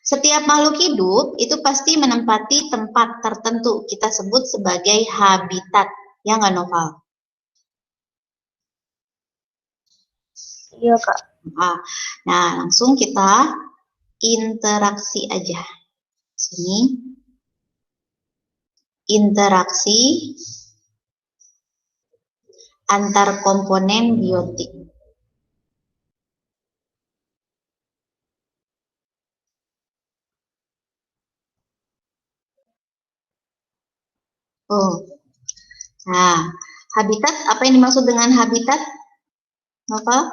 Setiap makhluk hidup itu pasti menempati tempat tertentu. Kita sebut sebagai habitat. Ya nggak, Noval? Iya, Kak. Nah, langsung kita interaksi aja. Sini. Interaksi antar komponen biotik. Nah, habitat, apa yang dimaksud dengan habitat, Novel?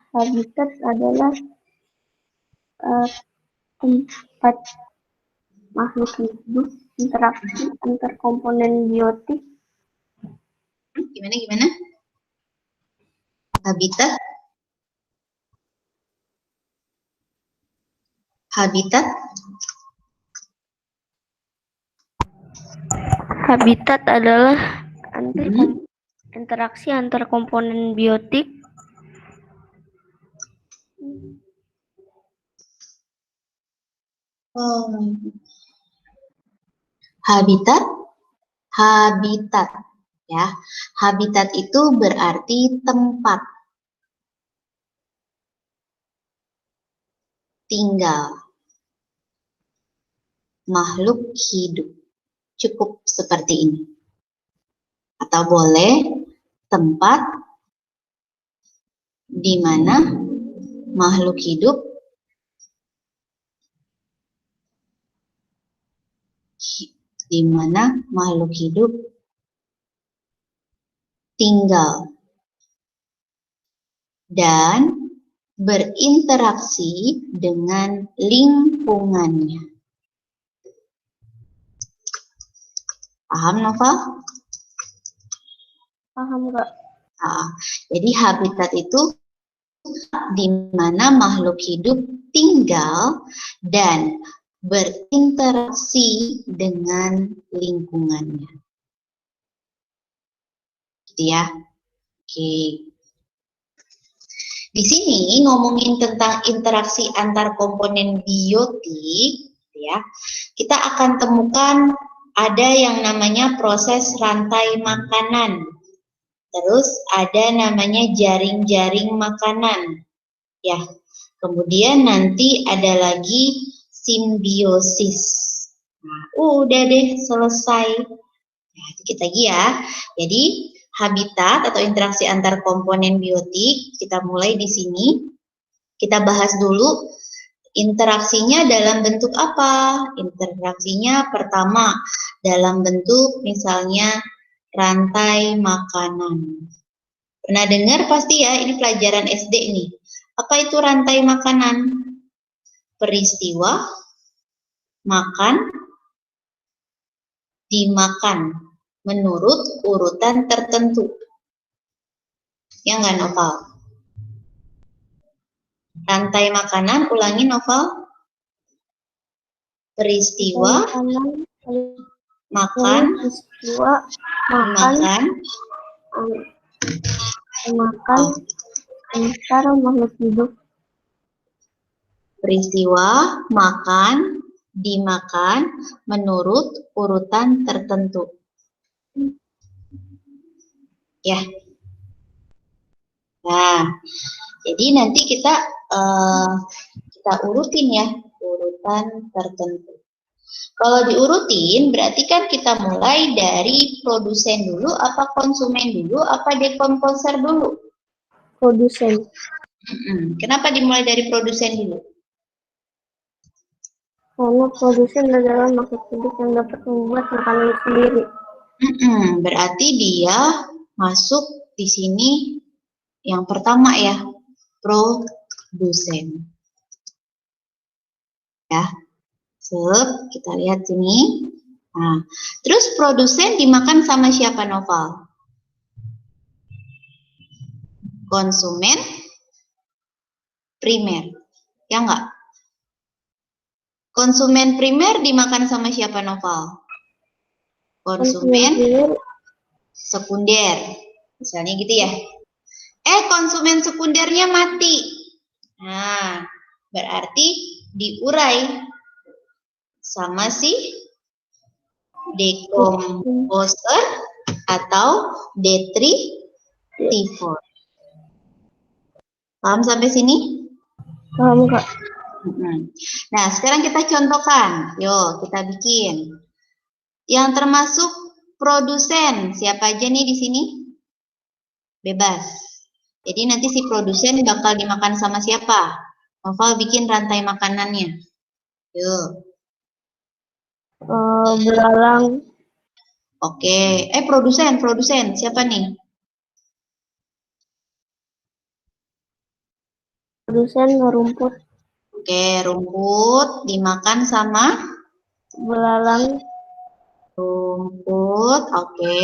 Habitat adalah tempat makhluk hidup interaksi antar komponen biotik. Gimana? Habitat? Habitat? Habitat adalah interaksi antar komponen biotik. Habitat. Ya, habitat itu berarti tempat tinggal makhluk hidup. Cukup seperti ini. Atau boleh tempat di mana makhluk hidup tinggal dan berinteraksi dengan lingkungannya. Paham, Nova? Paham, Kak? Jadi habitat itu di mana makhluk hidup tinggal dan berinteraksi dengan lingkungannya. Gitu ya. Oke. Di sini ngomongin tentang interaksi antar komponen biotik, ya. Kita akan temukan ada yang namanya proses rantai makanan. Terus ada namanya jaring-jaring makanan. Ya. Kemudian nanti ada lagi simbiosis. Nah, udah deh selesai. Nah, dikit lagi ya. Jadi habitat atau interaksi antar komponen biotik, kita mulai di sini. Kita bahas dulu interaksinya dalam bentuk apa? Interaksinya pertama dalam bentuk misalnya rantai makanan. Pernah dengar pasti ya, ini pelajaran SD nih. Apa itu rantai makanan? Peristiwa, makan, dimakan menurut urutan tertentu. Ya nggak, Noval? Rantai makanan, ulangi, Noval. Peristiwa, makan, antara makhluk hidup. Peristiwa, makan, dimakan menurut urutan tertentu. Ya. Nah, jadi nanti kita urutin ya, urutan tertentu. Kalau diurutin, berarti kan kita mulai dari produsen dulu, apa konsumen dulu, apa dekomposer dulu? Produsen. Kenapa dimulai dari produsen dulu? Karena produsen adalah makhluk hidup yang dapat membuat makanan sendiri. Berarti dia masuk di sini yang pertama ya, produsen. Ya. Kita lihat sini. Nah, terus produsen dimakan sama siapa, Noval? Konsumen primer. Ya enggak? Konsumen primer dimakan sama siapa, Noval? Konsumen sekunder. Misalnya gitu ya. Konsumen sekundernya mati. Nah, berarti diurai sama si decomposer atau detritivor. Paham sampai sini? Paham, Kak. Nah, sekarang kita contohkan. Yuk, kita bikin. Yang termasuk produsen, siapa aja nih di sini? Bebas. Jadi nanti si produsen bakal dimakan sama siapa? Noval bikin rantai makanannya. Yuk. Belalang. Oke. Produsen. Siapa nih? Produsen rumput. Oke, rumput dimakan sama? Belalang. Rumput, oke.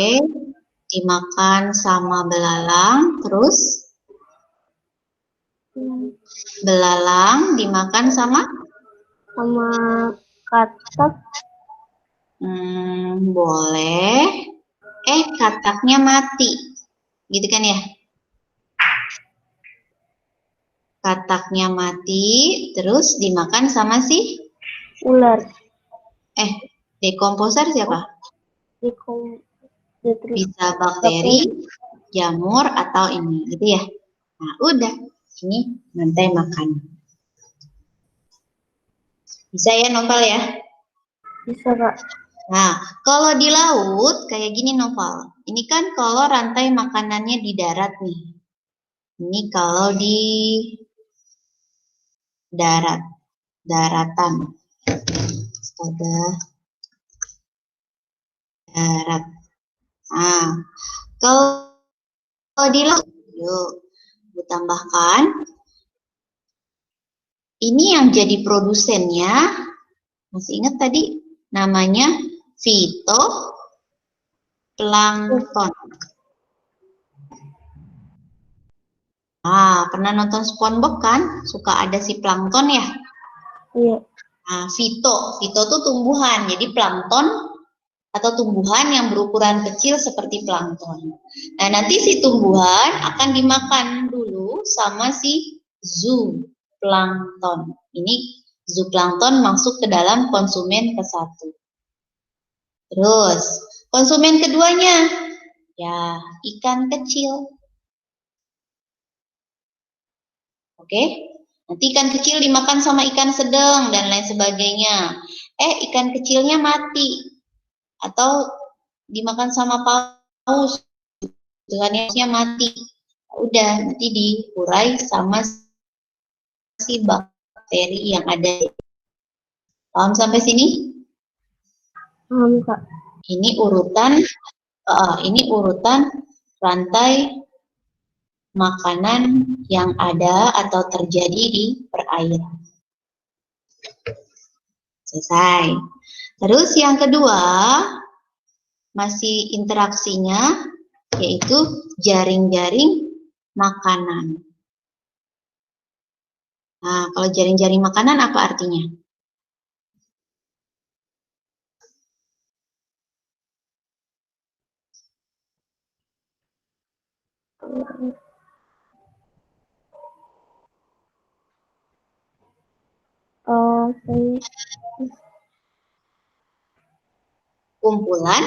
Dimakan sama belalang, terus? Belalang dimakan sama? Sama katak. Boleh. Kataknya mati. Gitu kan ya? Kataknya mati, terus dimakan sama si? Ular. Dekomposer siapa? Bisa bakteri, jamur, atau ini. Gitu ya? Nah, udah. Ini rantai makan. Bisa ya, Noval ya? Bisa, Kak. Nah, kalau di laut kayak gini, Noval. Ini kan kalau rantai makanannya di darat nih. Ini kalau di daratan. Astaga. Darat. Nah, kalau di laut, yuk, ditambahkan. Ini yang jadi produsennya, masih ingat tadi namanya fitoplankton. Pernah nonton SpongeBob kan? Suka ada si plankton ya? Iya. Nah, fito tuh tumbuhan. Jadi plankton atau tumbuhan yang berukuran kecil seperti plankton. Nah, nanti si tumbuhan akan dimakan dulu sama si zooplankton. Ini zooplankton masuk ke dalam konsumen ke-1. Terus, konsumen keduanya, ya ikan kecil. Oke, nanti ikan kecil dimakan sama ikan sedang dan lain sebagainya. Ikan kecilnya mati atau dimakan sama paus, ikannya mati. Udah, nanti diurai sama si bakteri yang ada. Paham sampai sini? Paham, Kak. Ini urutan rantai makanan yang ada atau terjadi di perairan. Selesai. Terus yang kedua, masih interaksinya, yaitu jaring-jaring makanan. Nah, kalau jaring-jaring makanan apa artinya? Kumpulan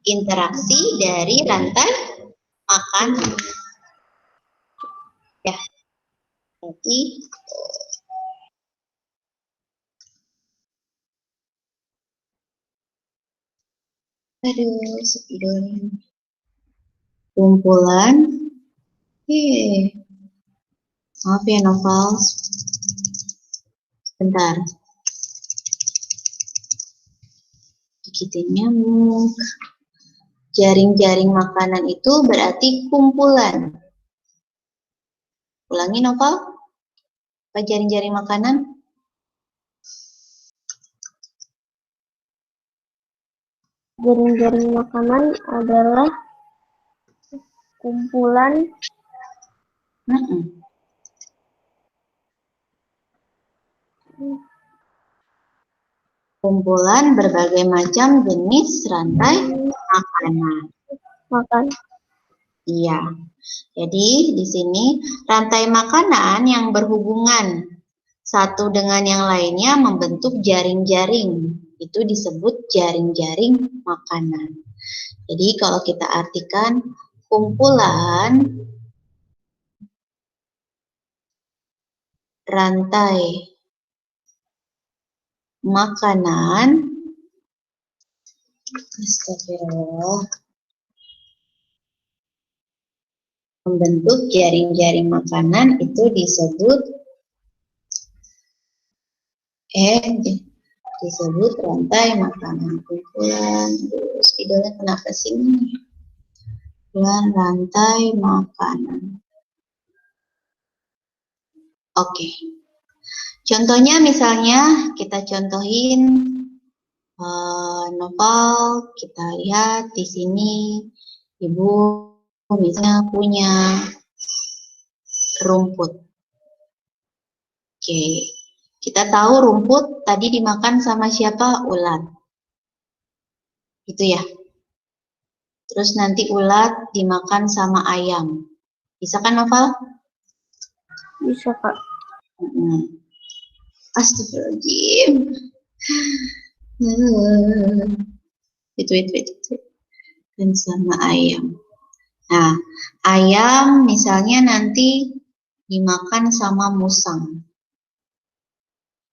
interaksi dari rantai makanan. Ya, jadi spidol. Kumpulan. Maaf ya, Noval. Bentar. Gigitin nyamuk. Jaring-jaring makanan itu berarti kumpulan. Ulangi, Noval. Apa jaring-jaring makanan? Jaring-jaring makanan adalah kumpulan kumpulan berbagai macam jenis rantai makanan. makan. Iya. Jadi di sini rantai makanan yang berhubungan satu dengan yang lainnya membentuk jaring-jaring. Itu disebut jaring-jaring makanan. Jadi kalau kita artikan kumpulan rantai makanan, astagfirullah, membentuk jaring-jaring makanan itu disebut disebut rantai makanan. Kumpulan, spidolnya kenapa sih ini? Kumpulan rantai makanan. Oke. Contohnya misalnya kita contohin novel, kita lihat di sini ibu misalnya punya rumput. Oke. Kita tahu rumput tadi dimakan sama siapa? Ulat. Gitu ya. Terus nanti ulat dimakan sama ayam. Bisa kan, Noval? Bisa, Kak. Astagfirullahaladzim. Itu. Dan sama ayam. Nah, ayam misalnya nanti dimakan sama musang.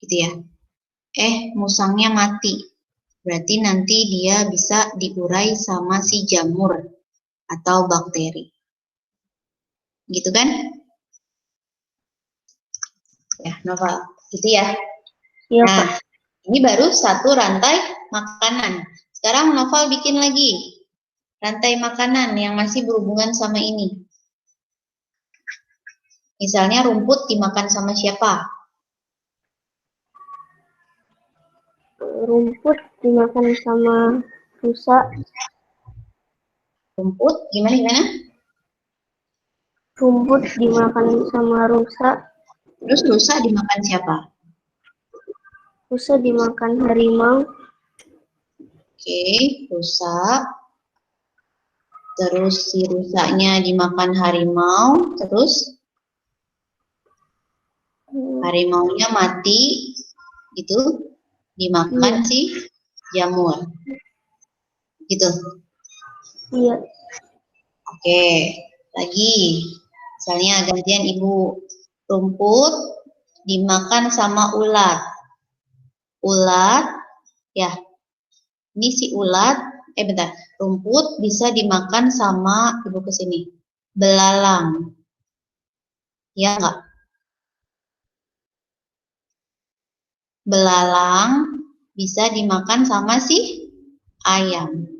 Gitu ya. Musangnya mati. Berarti nanti dia bisa diurai sama si jamur atau bakteri. Gitu kan? Ya, Noval. Gitu ya. Iya, Nah, Kak. ini baru satu rantai makanan. Sekarang Noval bikin lagi rantai makanan yang masih berhubungan sama ini. Misalnya rumput dimakan sama siapa? Rumput dimakan sama rusa. Rumput gimana? Rumput dimakan sama rusa. Terus rusa dimakan siapa? Rusa dimakan harimau. Oke, rusa. Terus si rusanya dimakan harimau. Terus harimaunya mati. Gitu. Dimakan si jamur. Gitu. Iya. Oke, lagi. Misalnya gantian ibu. Rumput dimakan sama ulat. Ulat, ya. Ini si ulat, bentar. Rumput bisa dimakan sama, ibu kesini. Belalang. Ya enggak? Belalang bisa dimakan sama si ayam.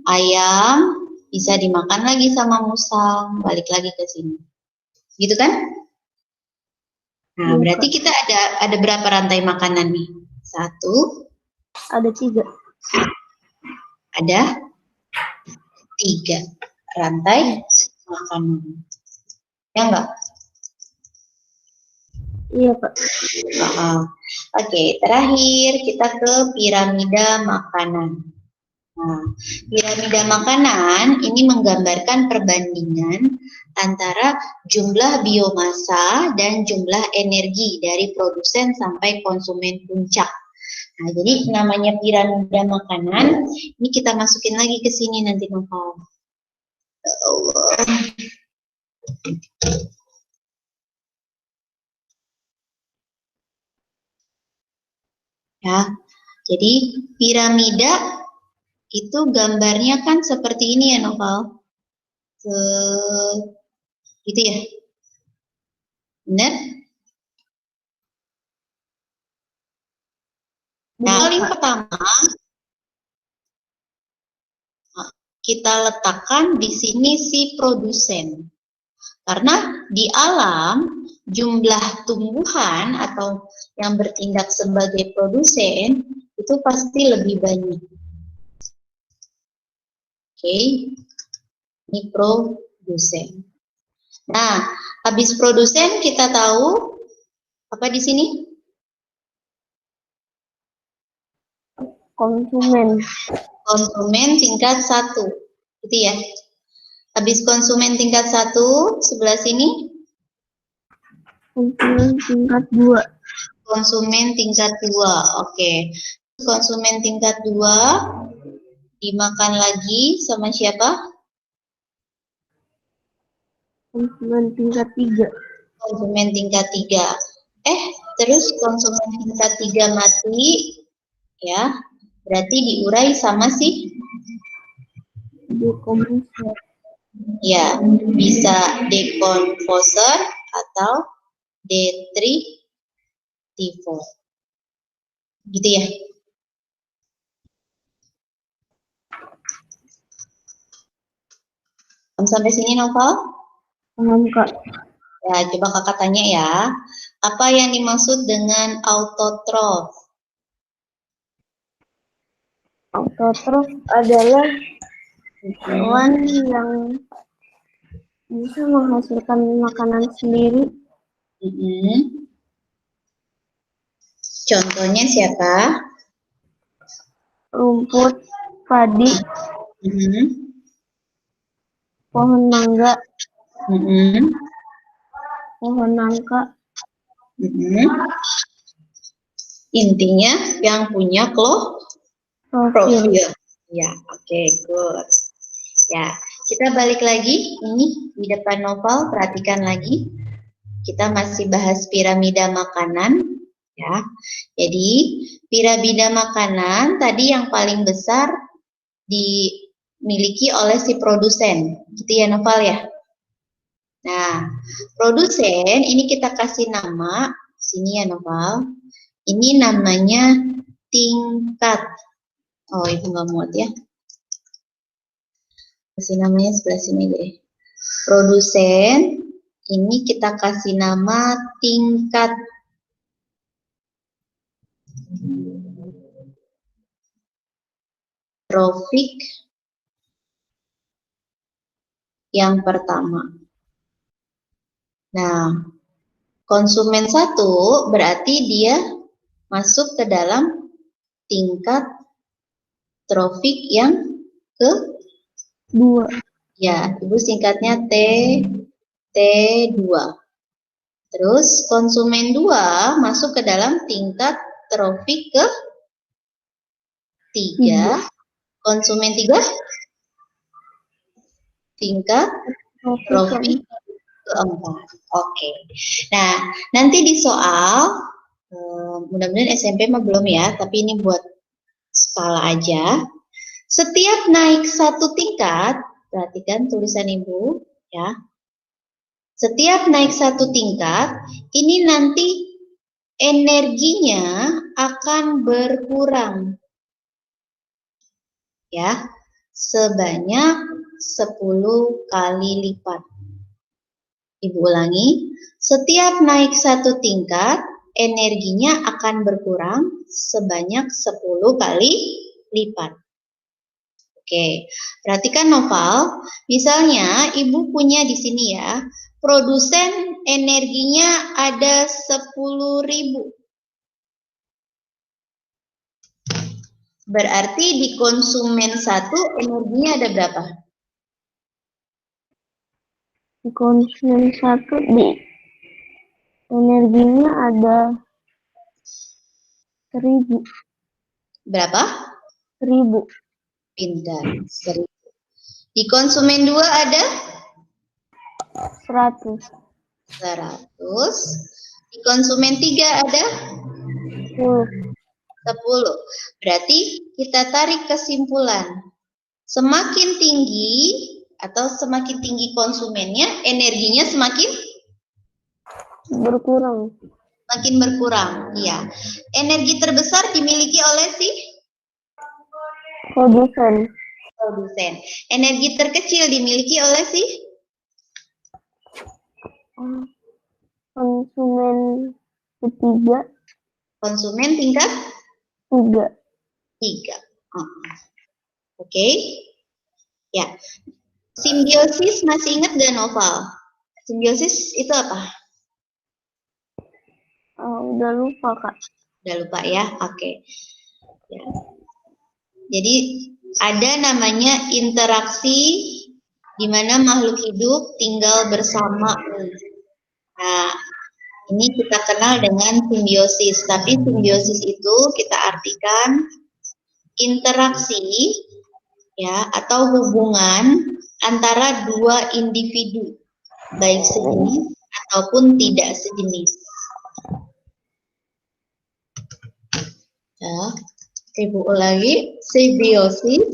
Ayam bisa dimakan lagi sama musang, balik lagi ke sini. Gitu kan? Nah, berarti kita ada berapa rantai makanan nih? 1. Ada 3. Ada 3 rantai makanan. Ya enggak? Iya, Pak. Oke, terakhir kita ke piramida makanan. Nah, piramida makanan ini menggambarkan perbandingan antara jumlah biomasa dan jumlah energi dari produsen sampai konsumen puncak. Nah, jadi namanya piramida makanan, ini kita masukin lagi ke sini nanti, Noval. Ya, jadi piramida itu gambarnya kan seperti ini ya, Noval. Gitu ya. Benar? Nah, paling pertama kita letakkan di sini si produsen. Karena di alam jumlah tumbuhan atau yang bertindak sebagai produsen itu pasti lebih banyak. Oke, ini produsen. Nah, habis produsen kita tahu apa di sini? Konsumen. Konsumen tingkat 1, gitu ya. Habis konsumen tingkat 1, sebelah sini Konsumen tingkat 2. konsumen tingkat 2. Oke. Konsumen tingkat 2 dimakan lagi sama siapa? Konsumen tingkat 3. Konsumen tingkat 3. Terus konsumen tingkat 3 mati, ya. Berarti diurai sama si Dekomposer. ya, bisa dekomposer atau detritivor. Gitu ya. Sampai sini Novel? Paham, Kak. Ya, coba kakak tanya ya. Apa yang dimaksud dengan autotrof? Autotrof adalah hewan yang bisa menghasilkan makanan sendiri. Contohnya siapa? Rumput, padi, pohon mangga, pohon nangka. Intinya yang punya klorofil. Ya, oke, good. Ya, kita balik lagi. Ini di depan Novel, perhatikan lagi. Kita masih bahas piramida makanan. Ya, jadi piramida makanan tadi yang paling besar dimiliki oleh si produsen, gitu ya Novel ya. Nah, produsen ini kita kasih nama sini ya Novel. Ini namanya tingkat. Oh, ibu nggak muat ya. Kasih namanya sebelah sini deh. Produsen ini kita kasih nama tingkat. Trofik yang pertama. Nah, konsumen 1 berarti dia masuk ke dalam tingkat trofik yang kedua. Ya, ibu singkatnya T2. Terus konsumen 2 masuk ke dalam tingkat trofik ke-3. Konsumen 3 tingkat trofik ke-4. Oke. Nah, nanti di soal mudah-mudahan SMP mah belum ya, tapi ini buat skala aja. Setiap naik 1 tingkat, perhatikan tulisan ibu ya. Setiap naik 1 tingkat, ini nanti energinya akan berkurang. Ya, sebanyak 10 kali lipat. Ibu ulangi, setiap naik 1 tingkat, energinya akan berkurang sebanyak 10 kali lipat. Oke, perhatikan Noval, misalnya ibu punya di sini ya, produsen energinya ada 10.000. Berarti di konsumen 1 energinya ada berapa? Di konsumen 1 energinya ada 1.000. Berapa? 1.000. Pintar, 1.000. Di konsumen 2 ada? 100. 100. Di konsumen 3 ada? 10. 10. Berarti kita tarik kesimpulan. Semakin tinggi atau semakin tinggi konsumennya, energinya semakin berkurang. Makin berkurang, iya. Energi terbesar dimiliki oleh si Produsen. Energi terkecil dimiliki oleh si konsumen ketiga. Konsumen tingkat 3. Oke. Ya, simbiosis masih ingat gak Noval? Simbiosis itu apa? Udah lupa, Kak. Udah lupa ya? Oke. Ya. Jadi ada namanya interaksi di mana makhluk hidup tinggal bersama. Nah, ini kita kenal dengan simbiosis. Tapi simbiosis itu kita artikan interaksi ya atau hubungan antara dua individu baik sejenis ataupun tidak sejenis. Ya, ibu lagi simbiosis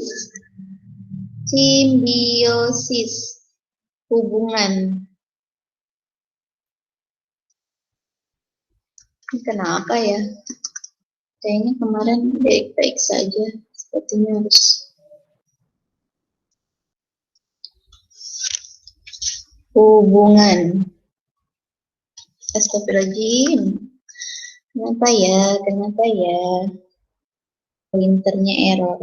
hubungan. Ini kenapa ya? Kayaknya kemarin baik-baik saja. Sepertinya harus hubungan. Astagfirullahaladzim. Kenapa ya? Kenapa ya? Printernya error.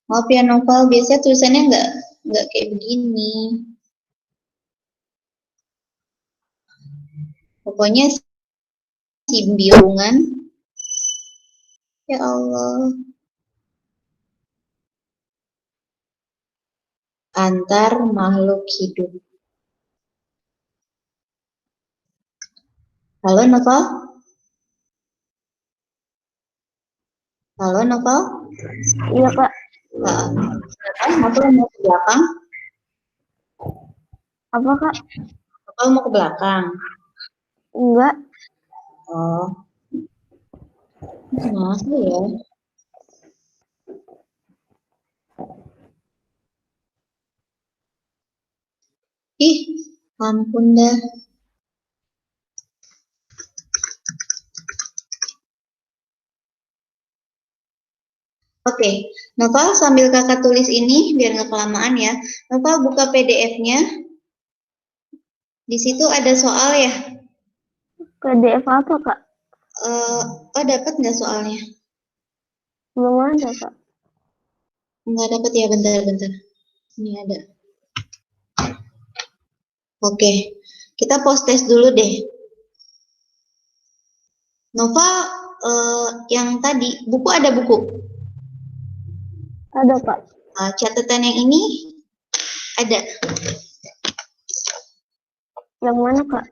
Maaf ya Novel, biasanya tulisannya nggak kayak begini. Pokoknya simbiongan. Ya Allah. Antar makhluk hidup. Halo Novel? Halo Novel? Iya, Kak. Novel mau ke belakang? Apa, Kak? Novel mau ke belakang? Enggak. Oh. Kenapa ya? Ih, ampun dah. Oke, Noval sambil kakak tulis ini biar nggak kelamaan ya. Noval buka PDF-nya. Di situ ada soal ya. PDF apa, Kak? Oh, dapat nggak soalnya? Belum ada, Kak. Nggak dapat ya, bentar-bentar. Ini ada. Oke, kita post test dulu deh. Noval, yang tadi, buku ada buku? Ada, Kak. Catatan yang ini ada. Yang mana, Kak?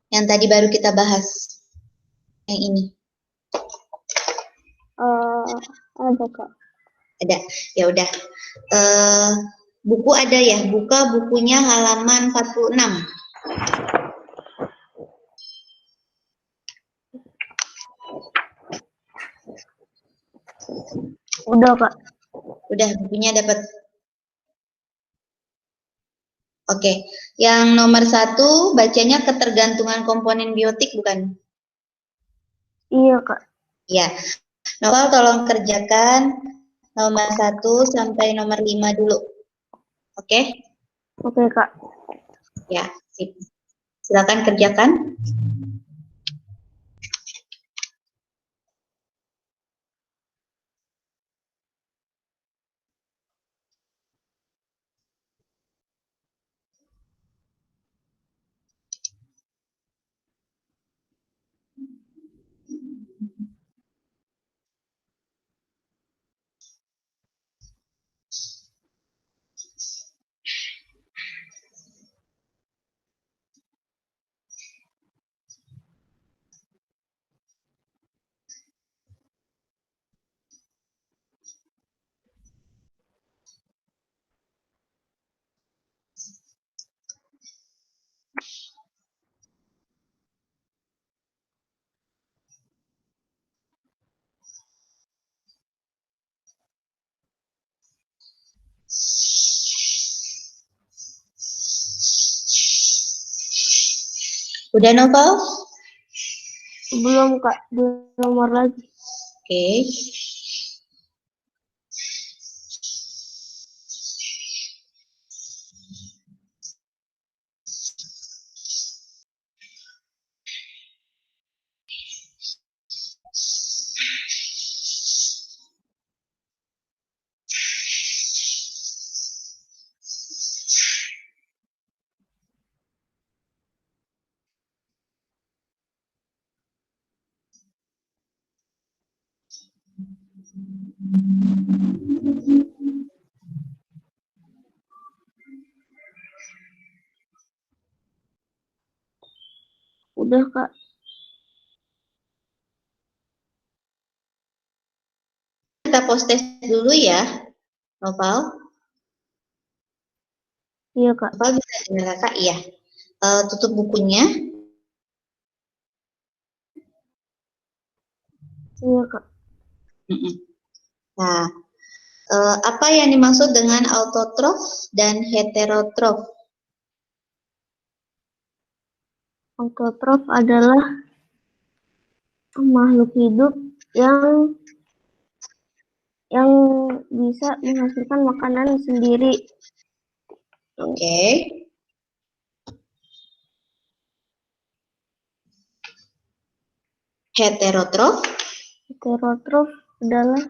Yang tadi baru kita bahas. Yang ini. Ada, Kak. Ada. Ya udah. Buku ada ya. Buka bukunya halaman 46. Udah, Kak. Udah, bukunya dapat. Oke, yang nomor 1 bacanya ketergantungan komponen biotik bukan? Iya, Kak. Ya, Novel tolong kerjakan nomor 1 sampai nomor 5 dulu. Oke? Oke, Kak. Ya, sip. Silakan kerjakan. Udah Novel? Belum, Kak. Di nomor lagi. Oke. Udah, Kak. Kita post test dulu ya, Noval. Iya, Kak. Noval bisa dengar kakak? Iya. Tutup bukunya. Iya, Kak. Nah, apa yang dimaksud dengan autotrof dan heterotrof? Autotrof adalah makhluk hidup yang bisa menghasilkan makanan sendiri. Oke. Heterotrof? Heterotrof adalah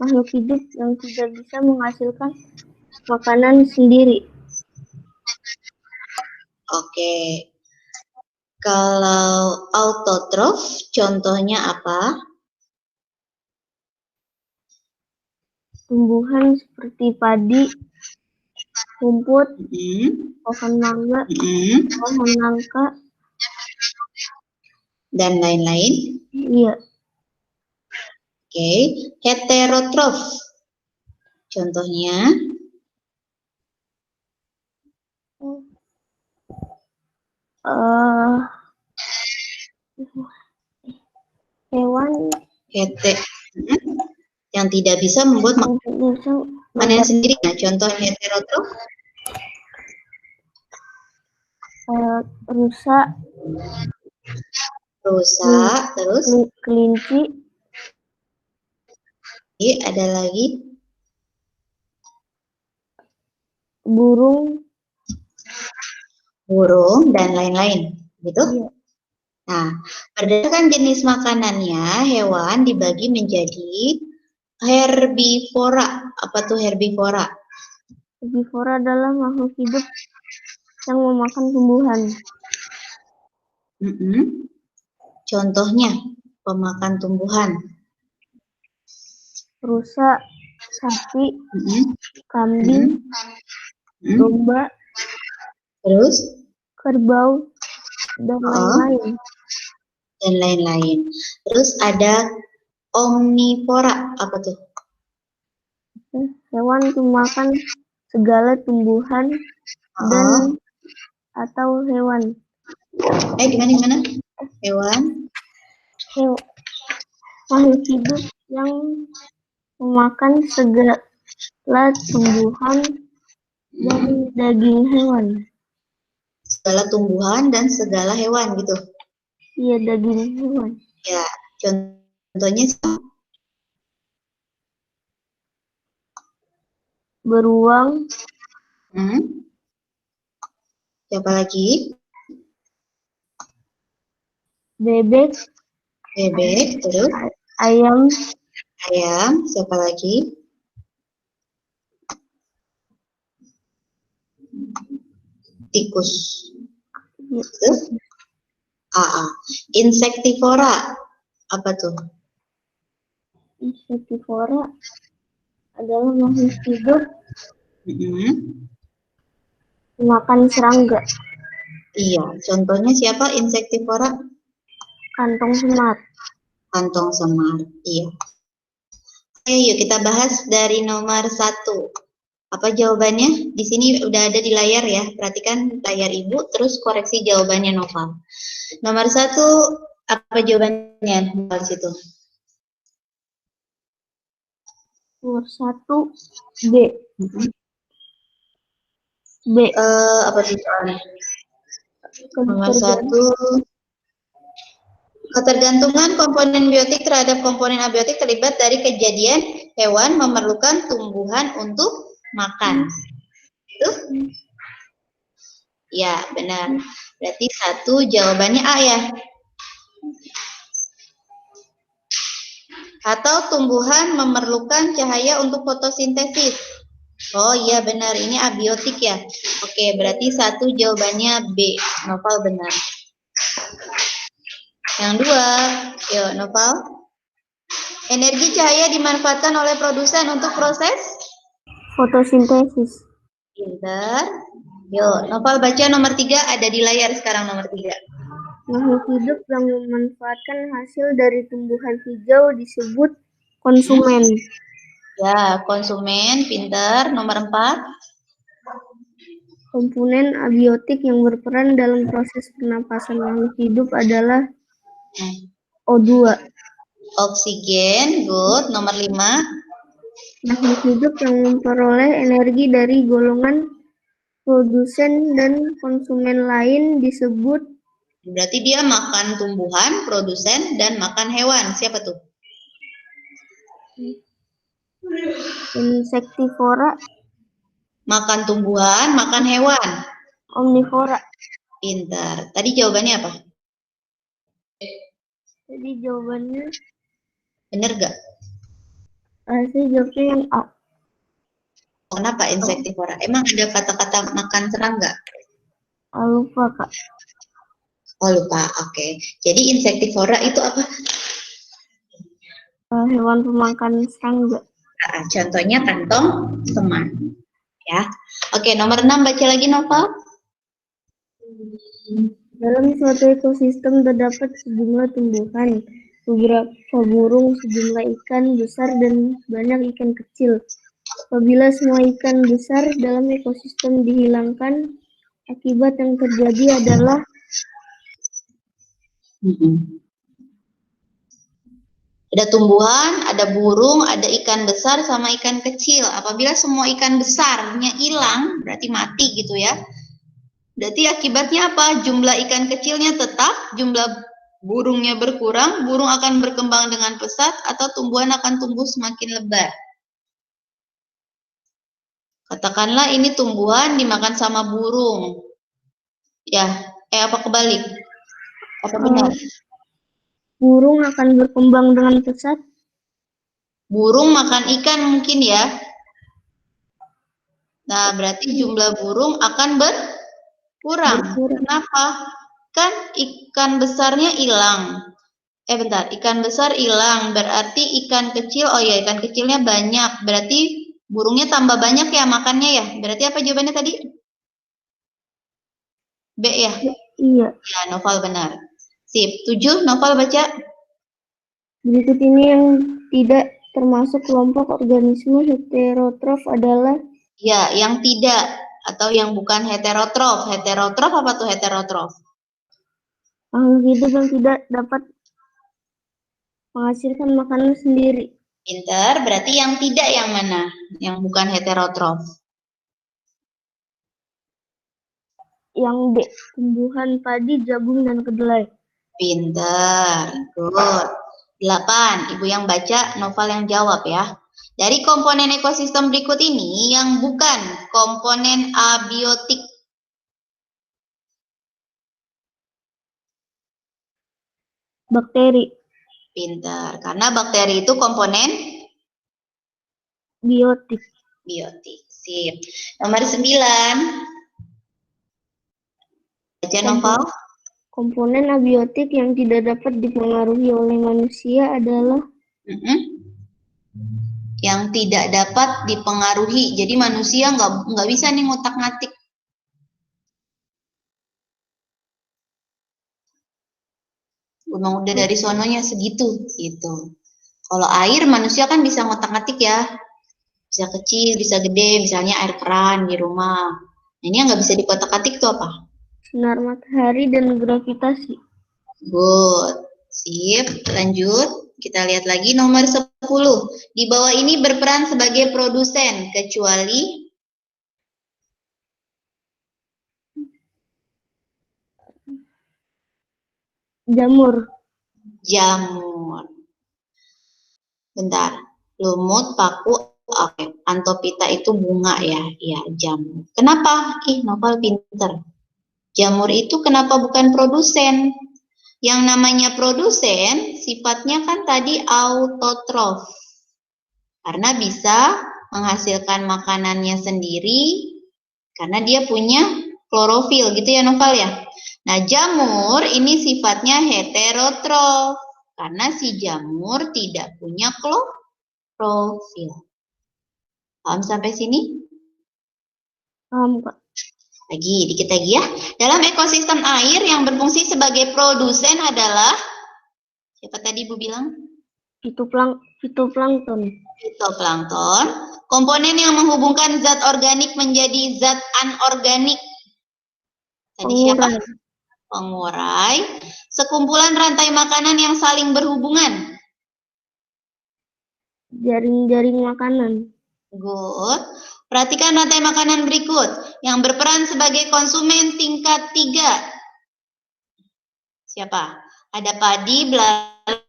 makhluk hidup yang tidak bisa menghasilkan makanan sendiri. Oke. Kalau autotrof, contohnya apa? Tumbuhan seperti padi, rumput, pohon mangga, pohon nangka, dan lain-lain. Iya. Oke. Heterotrof, contohnya? Hewan yang tidak bisa membuat makanan sendiri. Nah, contoh heterotrof? Rusa, terus kelinci, ada lagi burung, dan lain-lain, gitu. Iya. Nah, berdasarkan jenis makanannya, hewan dibagi menjadi herbivora. Apa tuh herbivora? Herbivora adalah makhluk hidup yang memakan tumbuhan. Contohnya, pemakan tumbuhan. Rusa, sapi, kambing, domba, terus kerbau, dan lain-lain. Terus ada omnivora. Apa tuh? Hewan pemakan segala tumbuhan dan atau hewan. Gimana? Hewan? Makhluk hidup yang memakan segala tumbuhan dan daging hewan. Segala tumbuhan dan segala hewan gitu. Iya, daging hewan. Ya, contohnya beruang. Siapa lagi? Bebek, terus ayam, siapa lagi? Tikus. Terus insektivora. Apa tuh? Insektivora adalah makhluk hidup makan serangga. Iya, contohnya siapa insektivora? Kantong semar. Iya. Oke, yuk kita bahas dari nomor 1. Apa jawabannya? Di sini udah ada di layar ya. Perhatikan layar ibu, terus koreksi jawabannya Nova. Nomor 1, apa jawabannya di situ? Nomor 1, B. Apa sih soalnya? Nomor 1, ketergantungan komponen biotik terhadap komponen abiotik terlibat dari kejadian hewan memerlukan tumbuhan untuk makan. Itu? Ya, benar. Berarti 1 jawabannya A ya. Atau tumbuhan memerlukan cahaya untuk fotosintesis. Oh iya benar, ini abiotik ya. Oke, berarti 1 jawabannya B. Noval benar. Yang 2, yuk Noval. Energi cahaya dimanfaatkan oleh produsen untuk proses fotosintesis. Pinter. Yuk, Noval baca nomor 3, ada di layar sekarang nomor 3. Makhluk hidup yang memanfaatkan hasil dari tumbuhan hijau disebut konsumen. Ya, konsumen, pinter. Nomor 4. Komponen abiotik yang berperan dalam proses pernapasan makhluk hidup adalah O2. Oksigen, good. Nomor 5. Makhluk hidup yang memperoleh energi dari golongan produsen dan konsumen lain disebut Berarti dia makan tumbuhan, produsen, dan makan hewan. Siapa tuh? insektivora, Makan tumbuhan, makan hewan. omnivora. Pintar. Tadi jawabannya apa? Jadi jawabannya Bener gak? saya jawabnya yang A. Kenapa insektivora? Emang ada kata-kata makan serangga? Lupa Kak. Oh lupa, oke. Jadi insektivora itu apa? Hewan pemakan serangga. Nah, contohnya kantong teman. Ya. Oke, nomor 6 baca lagi Novel. Dalam suatu ekosistem terdapat sejumlah tumbuhan, beberapa burung, sejumlah ikan besar, dan banyak ikan kecil. Apabila semua ikan besar dalam ekosistem dihilangkan, akibat yang terjadi adalah Ada tumbuhan, ada burung, ada ikan besar sama ikan kecil. Apabila semua ikan besarnya hilang, berarti mati gitu ya. Berarti akibatnya apa? Jumlah ikan kecilnya tetap, jumlah burungnya berkurang, burung akan berkembang dengan pesat, atau tumbuhan akan tumbuh semakin lebar. Katakanlah ini tumbuhan dimakan sama burung. Ya, apa kebalik? Apa benar? burung akan berkembang dengan pesat. Burung makan ikan mungkin ya. Nah, berarti jumlah burung akan berkurang. Kenapa? Kan ikan besarnya hilang. Bentar, ikan besar hilang, berarti ikan kecil, oh ya ikan kecilnya banyak, berarti burungnya tambah banyak ya makannya ya. Berarti apa jawabannya tadi? B ya? Iya. Ya, Novel benar. Sip, 7, Novel baca. Berikut ini yang tidak termasuk kelompok organisme heterotrof adalah Ya, yang tidak atau yang bukan heterotrof. Heterotrof apa tuh heterotrof? makhluk hidup yang tidak dapat menghasilkan makanan sendiri. Pinter, berarti yang tidak yang mana? Yang bukan heterotrof. Yang D, tumbuhan padi, jagung, dan kedelai. Pinter, good. 8, Ibu yang baca, Novel yang jawab ya. Dari komponen ekosistem berikut ini yang bukan komponen abiotik. Bakteri. Pinter, karena bakteri itu komponen biotik. Sip. Nomor 9. Baca Novel. Komponen abiotik yang tidak dapat dipengaruhi oleh manusia adalah yang tidak dapat dipengaruhi. Jadi manusia nggak bisa nih ngotak-ngatik. Emang udah dari sononya segitu gitu. Kalau air manusia kan bisa ngotak-ngatik ya. Bisa kecil, bisa gede, misalnya air keran di rumah. Nah, ini yang nggak bisa dikotak-atik tuh apa? Sinar matahari dan gravitasi. Good. Sip, lanjut. Kita lihat lagi nomor 10. Di bawah ini berperan sebagai produsen, kecuali jamur. Bentar. Lumut, paku, oke. Antopita itu bunga ya. Iya, jamur. Kenapa? Novel pinter. Jamur itu kenapa bukan produsen? Yang namanya produsen sifatnya kan tadi autotrof. Karena bisa menghasilkan makanannya sendiri karena dia punya klorofil gitu ya Novel ya. Nah, jamur ini sifatnya heterotrof Karena si jamur tidak punya klorofil. Paham sampai sini? Paham, Kak. Dikit lagi ya. Dalam ekosistem air yang berfungsi sebagai produsen adalah, siapa tadi Bu bilang? Fitoplankton. Fitoplankton. Komponen yang menghubungkan zat organik menjadi zat anorganik. Tadi siapa? Pengurai. Sekumpulan rantai makanan yang saling berhubungan. Jaring-jaring makanan. Good. Perhatikan rantai makanan berikut yang berperan sebagai konsumen tingkat 3. Siapa? Ada padi, belalang,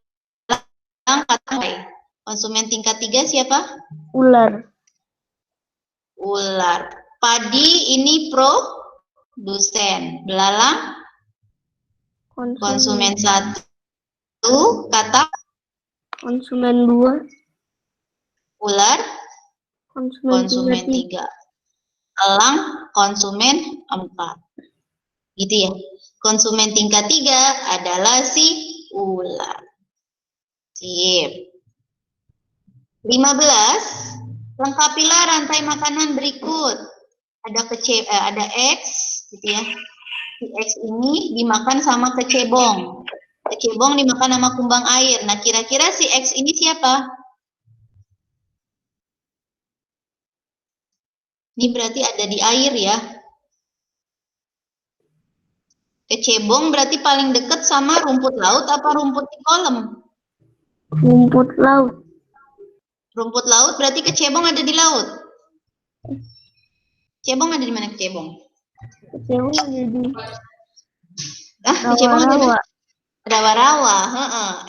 kacang. Konsumen tingkat 3 siapa? Ular. Ular. Padi ini produsen. Belalang konsumen 1. Kata konsumen 2. Ular konsumen 3. Elang konsumen 4. Gitu ya. Konsumen tingkat 3 adalah si ular. Sip. 15. Lengkapilah rantai makanan berikut. Ada X gitu ya. Si X ini dimakan sama kecebong. Kecebong dimakan sama kumbang air. Nah, kira-kira si X ini siapa? Ini berarti ada di air ya. Kecebong berarti paling dekat sama rumput laut apa rumput di kolam? Rumput laut. Rumput laut berarti kecebong ada di laut. Kecebong ada di mana kecebong? Kecebong ada di kecebong ada di rawa-rawa. Rawa-rawa.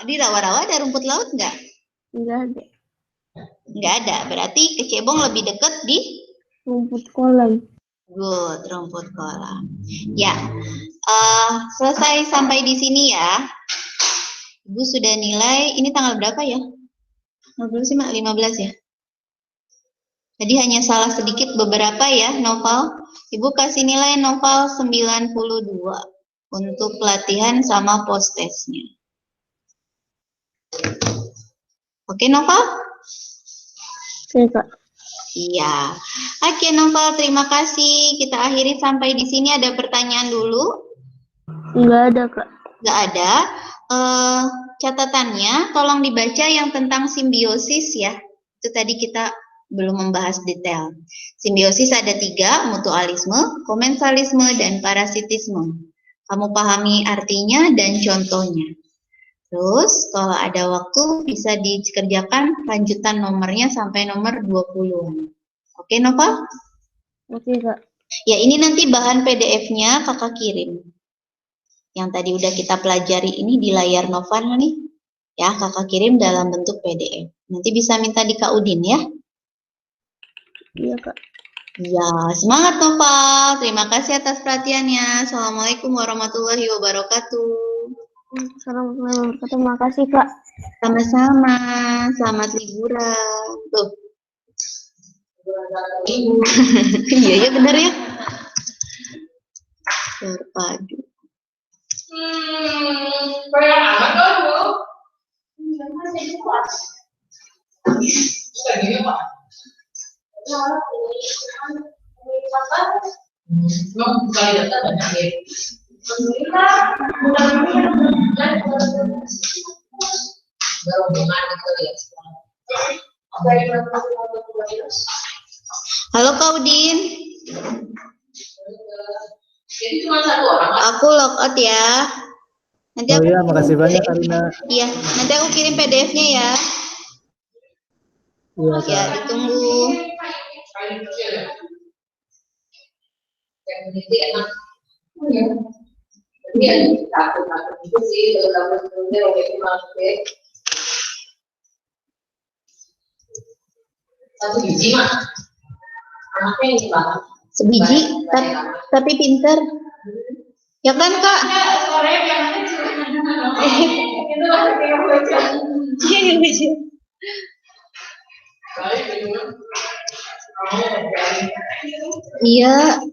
Di rawa-rawa ada rumput laut nggak? Enggak ada. Nggak ada. Berarti kecebong lebih dekat di rumput kolam. Good, rumput kolam. Ya, selesai sampai di sini ya. Ibu sudah nilai, ini tanggal berapa ya? 15 ya? Tadi hanya salah sedikit beberapa ya, Noval. Ibu kasih nilai Noval 92 untuk pelatihan sama post-testnya. Oke, Noval? Oke, Kak. Iya. Oke, Noval, terima kasih. Kita akhiri sampai di sini. Ada pertanyaan dulu? Enggak ada, Kak. Enggak ada. Catatannya tolong dibaca yang tentang simbiosis ya. Itu tadi kita belum membahas detail. Simbiosis ada 3, mutualisme, komensalisme, dan parasitisme. Kamu pahami artinya dan contohnya. Terus kalau ada waktu bisa dikerjakan lanjutan nomornya sampai nomor 20. Oke, Nova? Oke, Kak. Ya, ini nanti bahan PDF-nya Kakak kirim. Yang tadi udah kita pelajari ini di layar Nova nih. Ya, Kakak kirim dalam bentuk PDF. Nanti bisa minta di Kak Udin ya. Iya, Kak. Ya, semangat Nova. Terima kasih atas perhatiannya. Assalamualaikum warahmatullahi wabarakatuh. Assalamualaikum warahmatullahi wabarakatuh. Terima kasih, Kak. Sama-sama. Selamat liburan. Tuh. Iya, ya benar ya. Terpadu. Kayak amat dong, Bu. Gini, Pak. Memang bukan data banyak ya. Halo Kak Udin. Jadi cuma 1 orang. Aku logout ya. Nanti aku iya, makasih banyak Karina. Iya, nanti aku kirim PDF-nya ya. Iya, Ya, ditunggu. Yang ini enak. Ini yang takut-takut itu sih, kalau sebelumnya waktu itu masuk 1 biji mah. Anaknya ini banget. Sebiji, tapi pinter. Ya kan Kak? Sore yang kecil. Itu masih kayak baca. Iya, yang lucu. Iya.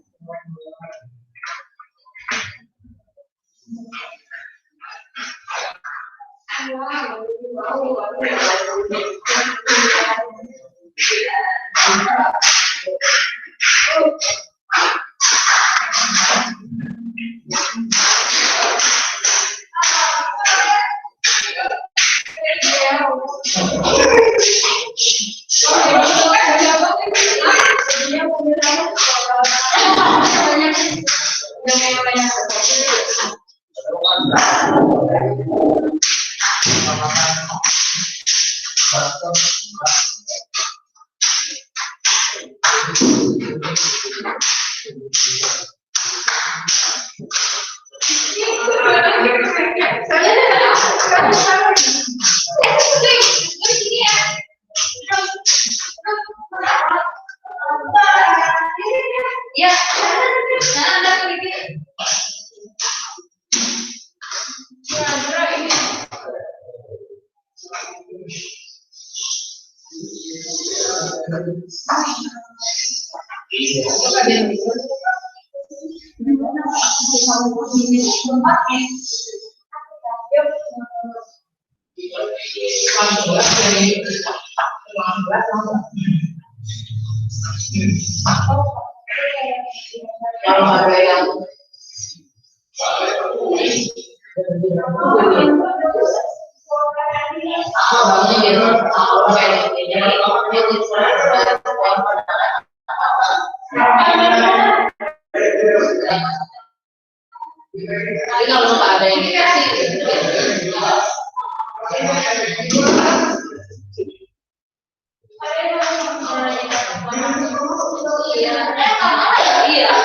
Kalau nggak ada yang dikasih, iya.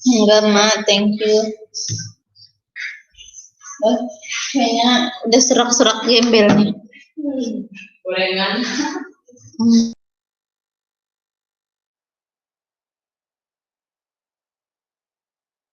Enggak, Mak, thank you. Oh, kayaknya udah serak-serak gembel nih. Gorengan.